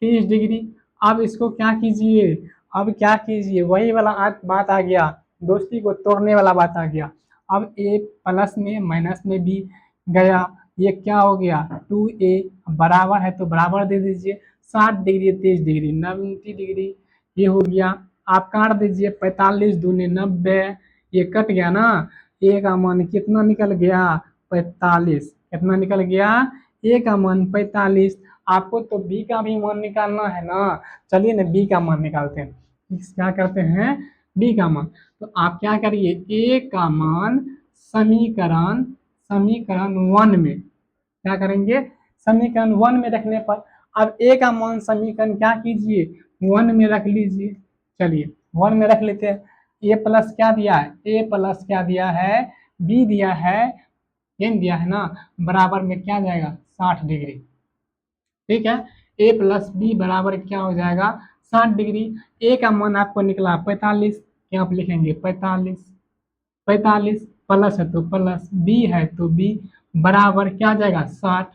30 डिग्री। अब इसको क्या कीजिए, अब क्या कीजिए, वही वाला बात आ गया, दोस्ती को तोड़ने वाला बात आ गया। अब a प्लस में माइनस में b गया, ये क्या हो गया 2a बराबर है तो बराबर दे दीजिए 60 डिग्री 30 डिग्री 90 डिग्री, ये हो गया। आप काट दीजिए 45 दूनी 90, ये कट गया ना, ए का मान कितना निकल गया 45, कितना निकल गया ए का मान 45। आपको तो बी का भी मान निकालना है ना, चलिए ना बी का मान निकालते हैं। क्या करते हैं बी का मान, तो आप क्या करिए ए का मान समीकरण समीकरण 1 में क्या करेंगे, समीकरण 1 में रखने पर अब ए का मान समीकरण क्या कीजिए 1 में रख लीजिए। चलिए 1 में रख लेते हैं। ए प्लस क्या दिया है, ए प्लस क्या दिया है बी दिया है, ये दिया है ना, बराबर में क्या जाएगा 60 डिग्री, ठीक है। ए प्लस बी बराबर क्या हो जाएगा 60 डिग्री। ए का मान आपको निकला 45, यहाँ पे लिखेंगे 45, 45 प्लस है तो प्लस, बी है तो बी बराबर क्या जाएगा 60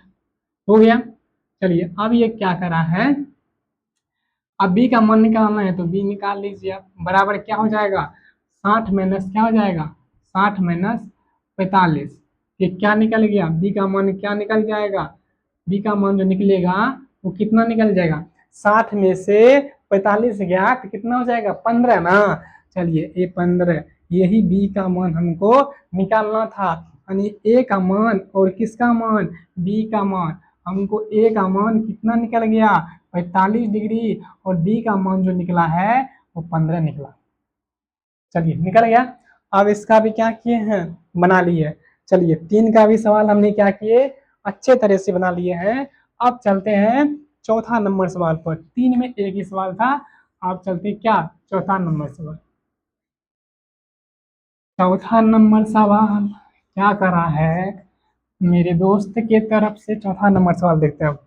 हो गया। चलिए अब ये क्या करा है, अब बी का मान निकालना है तो बी निकाल लीजिए आप, बराबर क्या हो जाएगा 60 माइनस क्या हो जाएगा 60 माइनस 45, ये क्या निकल गया बी का मान क्या निकल जाएगा, बी का मान जो निकलेगा वो कितना निकल जाएगा 60 में से 45 गया तो कितना हो जाएगा 15 ना। चलिए ये 15, यही बी का मान हमको निकालना था, यानी ए का मान और किसका मान बी का मान, हमको ए का मान कितना निकल गया 45 डिग्री और बी का मान जो निकला है वो 15 निकला। चलिए निकल गया। अब इसका भी क्या किए हैं बना लिए। चलिए 3 का भी सवाल हमने क्या किए अच्छे तरह से बना लिए हैं। अब चलते हैं चौथा नंबर सवाल पर, 3 में एक ही सवाल था, अब चलते क्या चौथा नंबर सवाल। चौथा नंबर सवाल क्या करा है मेरे दोस्त के तरफ से, चौथा नंबर सवाल देखते हैं।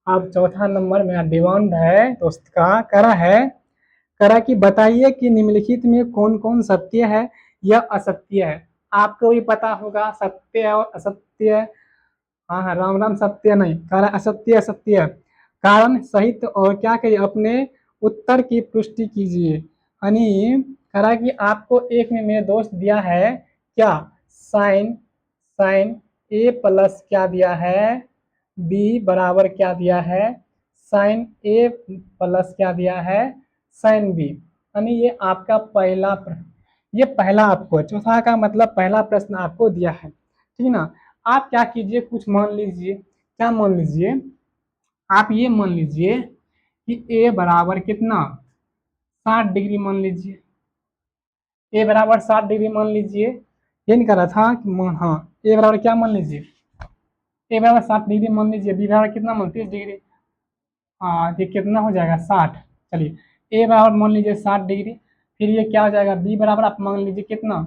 अब चौथा नंबर मेरा डिमांड है दोस्त का, करा है, करा कि बताइए कि निम्नलिखित में कौन कौन सत्य है या असत्य है। आपको भी पता होगा सत्य और असत्य, हाँ हाँ राम राम, सत्य नहीं कह रहा, असत्य असत्य है। कारण सहित और क्या करिए अपने उत्तर की पुष्टि कीजिए। यानी कह रहा कि आपको एक में मेरे दोस्त दिया है क्या साइन, साइन ए प्लस क्या दिया है बी बराबर क्या दिया है साइन ए प्लस क्या दिया है साइन बी, यानी ये आपका पहला प्रश्न, ये पहला आपको चौथा का मतलब पहला प्रश्न आपको दिया है, ठीक ना। आप क्या कीजिए कुछ मान लीजिए, क्या मान लीजिए, आप ये मान लीजिए कि ए बराबर कितना 60 डिग्री मान लीजिए, ए बराबर 60 डिग्री मान लीजिए, ये नहीं कर रहा था कि हाँ ए बराबर क्या मान लीजिए, ए बराबर 60 डिग्री मान लीजिए, बी बराबर कितना मान 30 डिग्री, हाँ ये कितना हो जाएगा 60। चलिए ए बराबर मान लीजिए 60 डिग्री, फिर ये क्या हो जाएगा बी बराबर आप मान लीजिए कितना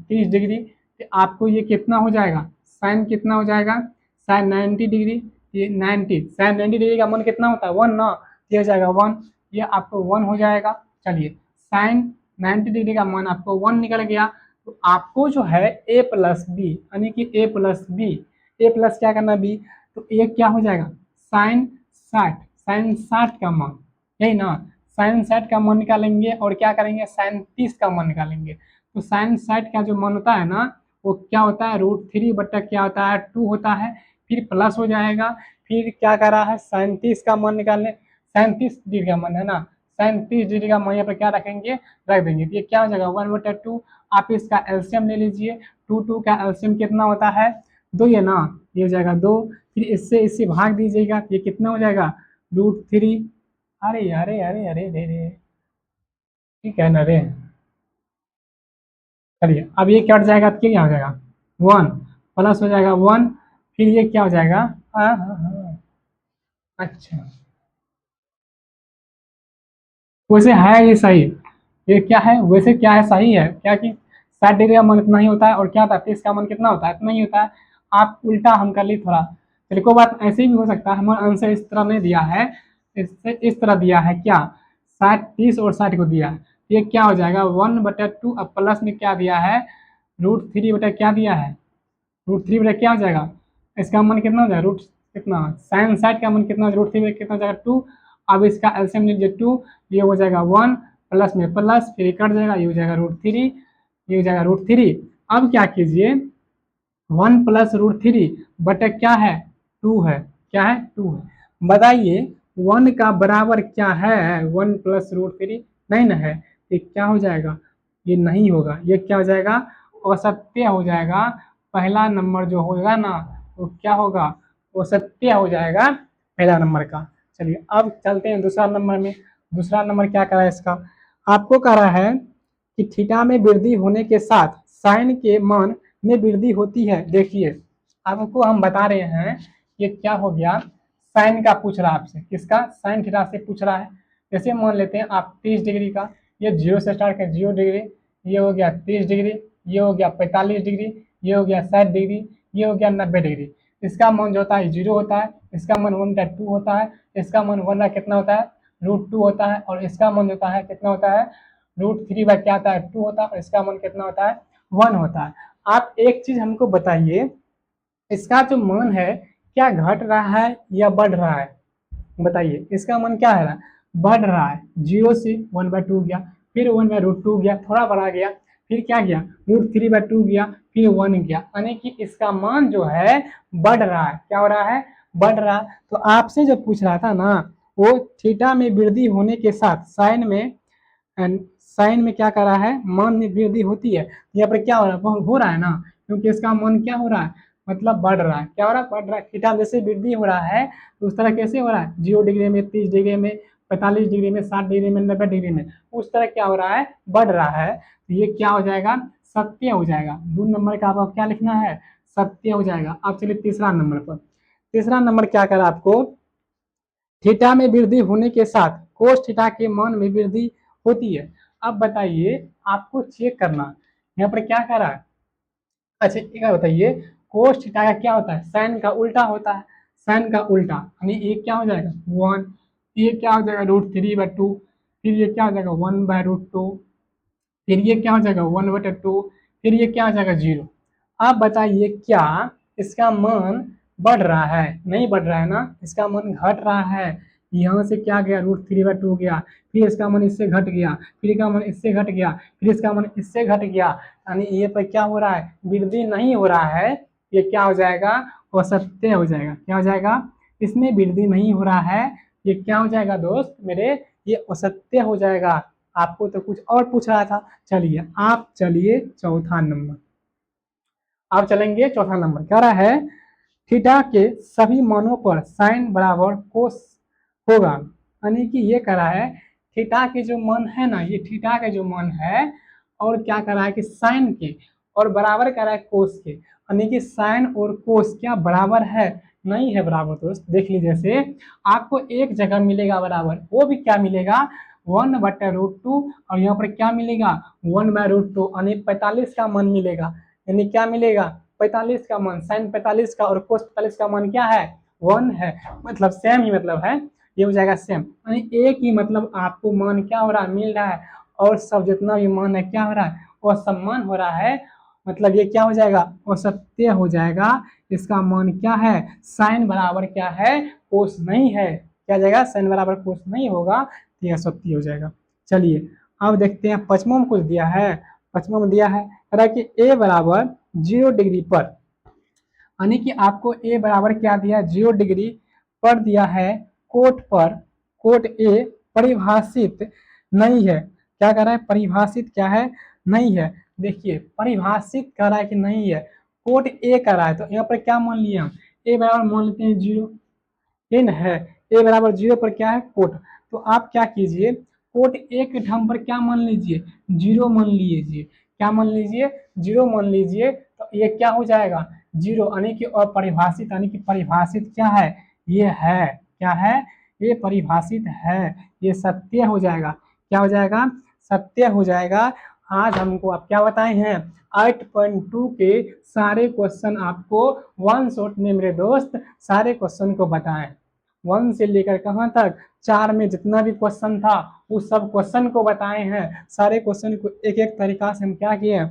30 डिग्री, तो आपको ये कितना हो जाएगा साइन कितना हो जाएगा साइन 90 डिग्री, ये 90 साइन 90 डिग्री का मान कितना होता है 1 ना, ये हो जाएगा 1, ये आपको 1 हो जाएगा। चलिए साइन 90 डिग्री का मान आपको 1 निकल गया, तो आपको जो है ए प्लस बी यानी कि ए प्लस बी ए प्लस क्या करना बी, तो ए क्या हो जाएगा साइन 60, साइन 60 का मान, यही ना, साइन 60 का मान निकालेंगे और क्या करेंगे साइन 30 का मान निकालेंगे। तो साइन 60 का जो मान होता है ना वो क्या होता है √3 बट्टा क्या होता है 2 होता है, फिर प्लस हो जाएगा, फिर क्या कर रहा है साइन 30 का मान निकालने, साइन 30 डिग्री का मान है ना, साइन 30 डिग्री का मान यहाँ पर क्या रखेंगे रख देंगे, तो ये क्या हो जाएगा 1/2। आप इसका एलसीएम ले लीजिए, 2 का एलसीएम कितना होता है 2, ये ना, ये हो जाएगा 2, फिर इससे भाग दीजिएगा, ये कितना हो जाएगा √3। अरे अरे अरे अरे अरे अरे, ठीक है ना रे, चलिए अब ये क्या हट जाएगा तो क्या हो जाएगा 1 प्लस हो जाएगा 1, फिर ये क्या हो जाएगा हाँ हाँ हाँ, अच्छा वैसे है ये सही, ये क्या है वैसे क्या है सही है क्या कि 60 डिग्री का मन इतना ही होता है और क्या होता है 30 का मन कितना होता है इतना ही होता है। आप उल्टा हम कर ली थोड़ा, चलिए कोई बात ऐसे भी हो सकता है, हमारा आंसर इस तरह नहीं दिया है, इससे इस तरह दिया है क्या 60 30 और 60 को दिया है, ये क्या हो जाएगा 1/2, अब प्लस में क्या दिया है √3 बटा क्या दिया है √3 बटा क्या हो जाएगा, इसका मन कितना हो जाएगा रूट कितना साइन 60 का मन कितना √3 बटा कितना हो जाएगा 2, अब इसका एलसीएम लीजिए 2, ये हो जाएगा 1 प्लस में प्लस फिर कट जाएगा, ये हो जाएगा √3, ये हो जाएगा √3। अब क्या कीजिए 1 प्लस √3 बटे क्या है 2 है, क्या है 2 है, बताइए 1 का बराबर क्या है 1 प्लस √3 नहीं ना है, ये क्या हो जाएगा ये नहीं होगा, ये क्या हो जाएगा असत्य हो जाएगा, पहला नंबर जो होगा ना वो क्या होगा वो सत्य हो जाएगा पहला नंबर का। चलिए अब चलते हैं दूसरा नंबर में, दूसरा नंबर क्या करा है इसका, आपको कह रहा है कि थीटा में वृद्धि होने के साथ साइन के मान में वृद्धि होती है। देखिए आपको हम बता रहे हैं ये क्या हो गया साइन का पूछ रहा है आपसे, किसका साइन थीटा से पूछ रहा है। जैसे मान लेते हैं आप 30 डिग्री का, ये 0 से स्टार्ट कर 0 डिग्री, ये हो गया 30 डिग्री, ये हो गया 45 डिग्री, ये हो गया 60 डिग्री, ये हो गया 90 डिग्री। इसका मान जो होता है 0 होता है, इसका मान 1/2 होता है, इसका मान 1 कितना होता है √2 होता है, और इसका मान होता है कितना होता है √3 क्या होता है 2 होता है, और इसका मान कितना होता है 1 होता है। आप एक चीज हमको बताइए इसका जो मान है क्या घट रहा है या बढ़ रहा है, बताइए इसका मन क्या है बढ़ रहा है, 0 से 1/2 गया, फिर 1/√2 गया, थोड़ा बढ़ा गया, फिर क्या गया √3/2 गया, फिर 1 गया, यानी कि इसका मान जो है बढ़ रहा है, क्या हो रहा है बढ़ रहा है। तो आपसे जो पूछ रहा था ना वो थीटा में वृद्धि होने के साथ साइन में क्या कर रहा है मान में वृद्धि होती है, यहाँ पर क्या हो रहा है ना, क्योंकि इसका मान क्या हो रहा है मतलब बढ़ रहा है, क्या हो रहा है बढ़ रहा है, थीटा जैसे वृद्धि हो रहा है तो उस तरह कैसे हो रहा है 0 डिग्री में 30 डिग्री में 45 डिग्री में 60 डिग्री में 90 डिग्री में उस तरह क्या हो रहा है बढ़ रहा है, तो ये क्या हो जाएगा सत्य हो जाएगा, 2 नंबर का आपको क्या लिखना है सत्य हो जाएगा। अब चलिए तीसरा नंबर पर, तीसरा नंबर क्या करा आपको थीटा में वृद्धि होने के साथ कोस थीटा के मान में वृद्धि होती है। अब बताइए आपको चेक करना यहाँ पर क्या करा है, अच्छा एक बात बताइए कोस थीटा का क्या होता है साइन का उल्टा होता है, साइन का उल्टा यानी ये क्या हो जाएगा 1, ये क्या हो जाएगा √3/2, फिर ये क्या हो जाएगा 1/√2, फिर ये क्या हो जाएगा 1/2, फिर ये क्या हो जाएगा 0। आप बताइए क्या इसका मान बढ़ रहा है नहीं बढ़ रहा है ना, इसका मान घट रहा है, यहाँ से क्या गया √3/2 गया, फिर इसका मान इससे घट गया, फिर इसका मान इससे घट गया, फिर इसका मान इससे घट गया, यानी ये पर क्या हो रहा है वृद्धि नहीं हो रहा है, ये क्या हो जाएगा असत्य हो जाएगा, क्या हो जाएगा इसमें वृद्धि नहीं हो रहा है, ये क्या हो जाएगा दोस्त मेरे ये असत्य हो जाएगा। आपको तो कुछ और पूछ रहा था, चलिए आप चलिए चौथा नंबर, आप चलेंगे चौथा नंबर कह रहा है थीटा के सभी मानों पर साइन बराबर कोस होगा, यानी कि ये कह रहा है थीटा के जो मान है ना ये थीटा के जो मान है और क्या कर रहा है कि साइन के और बराबर कर रहा है कोस के, यानी कि साइन और कोस क्या बराबर है नहीं है बराबर दोस्त, देख लीजिए जैसे आपको एक जगह मिलेगा बराबर वो भी क्या मिलेगा 1/√2 और यहाँ पर क्या मिलेगा 1/√2 यानी 45 का मान मिलेगा, यानी क्या मिलेगा 45 का मान साइन 45 का और कोस 45 का मान क्या है 1 है, मतलब सेम ही मतलब है, ये हो जाएगा सेम, यानी एक ही मतलब आपको मान क्या हो रहा है मिल रहा है और सब जितना भी मान है क्या हो रहा है वो सम्मान हो रहा है, मतलब ये क्या हो जाएगा, असत्य हो जाएगा। इसका मान क्या है, साइन बराबर क्या है, कोस नहीं है। क्या हो जाएगा, साइन बराबर कोस नहीं होगा, तो यह असत्य हो जाएगा। चलिए अब देखते हैं पचमों में कुछ दिया है। पचमों में दिया है कह रहा है कि ए बराबर 0 डिग्री पर, यानी कि आपको ए बराबर क्या दिया, 0 डिग्री पर दिया है, कोट पर, कोट ए परिभाषित नहीं है। क्या कह रहा है, परिभाषित क्या है, नहीं है। देखिए परिभाषित कह रहा है कि नहीं है, कोट ए कर रहा है, तो यहाँ पर क्या मान लिए हम, ए बराबर मान लेते हैं 0, ये न है, ए बराबर 0 पर क्या है, कोट। तो आप क्या कीजिए, कोट ए के ढंग पर क्या मान लीजिए, 0 मान लीजिए। क्या मान लीजिए, 0 मान लीजिए, तो ये क्या हो जाएगा, 0, यानी कि अपरिभाषित, यानी कि परिभाषित क्या है, ये है, क्या है, ये परिभाषित है, ये सत्य हो जाएगा। क्या हो जाएगा, सत्य हो जाएगा। आज हमको आप क्या बताए हैं, 8.2 के सारे क्वेश्चन आपको वन शॉट में मेरे दोस्त सारे क्वेश्चन को बताएं। 1 से लेकर कहाँ तक, 4 में जितना भी क्वेश्चन था उस सब क्वेश्चन को बताए हैं। सारे क्वेश्चन को एक एक तरीका से हम क्या किए,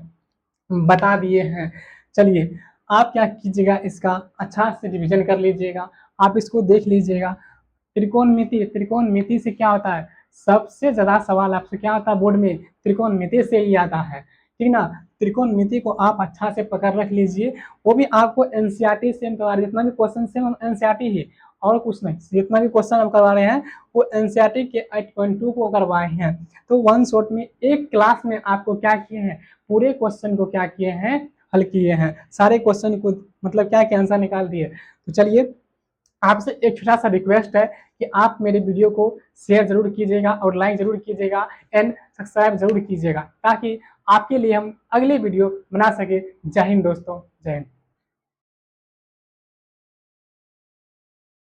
बता दिए हैं। चलिए आप क्या कीजिएगा, इसका अच्छा से रिवीजन कर लीजिएगा, आप इसको देख लीजिएगा। त्रिकोणमिति, त्रिकोणमिति से क्या होता है, सबसे ज्यादा सवाल आपसे क्या आता है बोर्ड में, त्रिकोणमिति से ही आता है, ठीक ना। त्रिकोणमिति को आप अच्छा से पकड़ रख लीजिए, वो भी आपको एनसीईआरटी से करवा रहे, जितना भी क्वेश्चन से हम एनसीईआरटी ही, और कुछ नहीं, जितना भी क्वेश्चन हम करवा रहे हैं वो एनसीईआरटी के 8.2 को करवाए हैं। तो वन शॉट में एक क्लास में आपको क्या किए हैं, पूरे क्वेश्चन को क्या किए हैं, हल किए हैं, सारे क्वेश्चन को मतलब क्या क्या आंसर निकाल दिए। तो चलिए आपसे एक छोटा सा रिक्वेस्ट है कि आप मेरे वीडियो को शेयर जरूर कीजिएगा और लाइक जरूर कीजिएगा एंड सब्सक्राइब जरूर कीजिएगा, ताकि आपके लिए हम अगले वीडियो बना सके। जय हिंद दोस्तों, जय हिंद।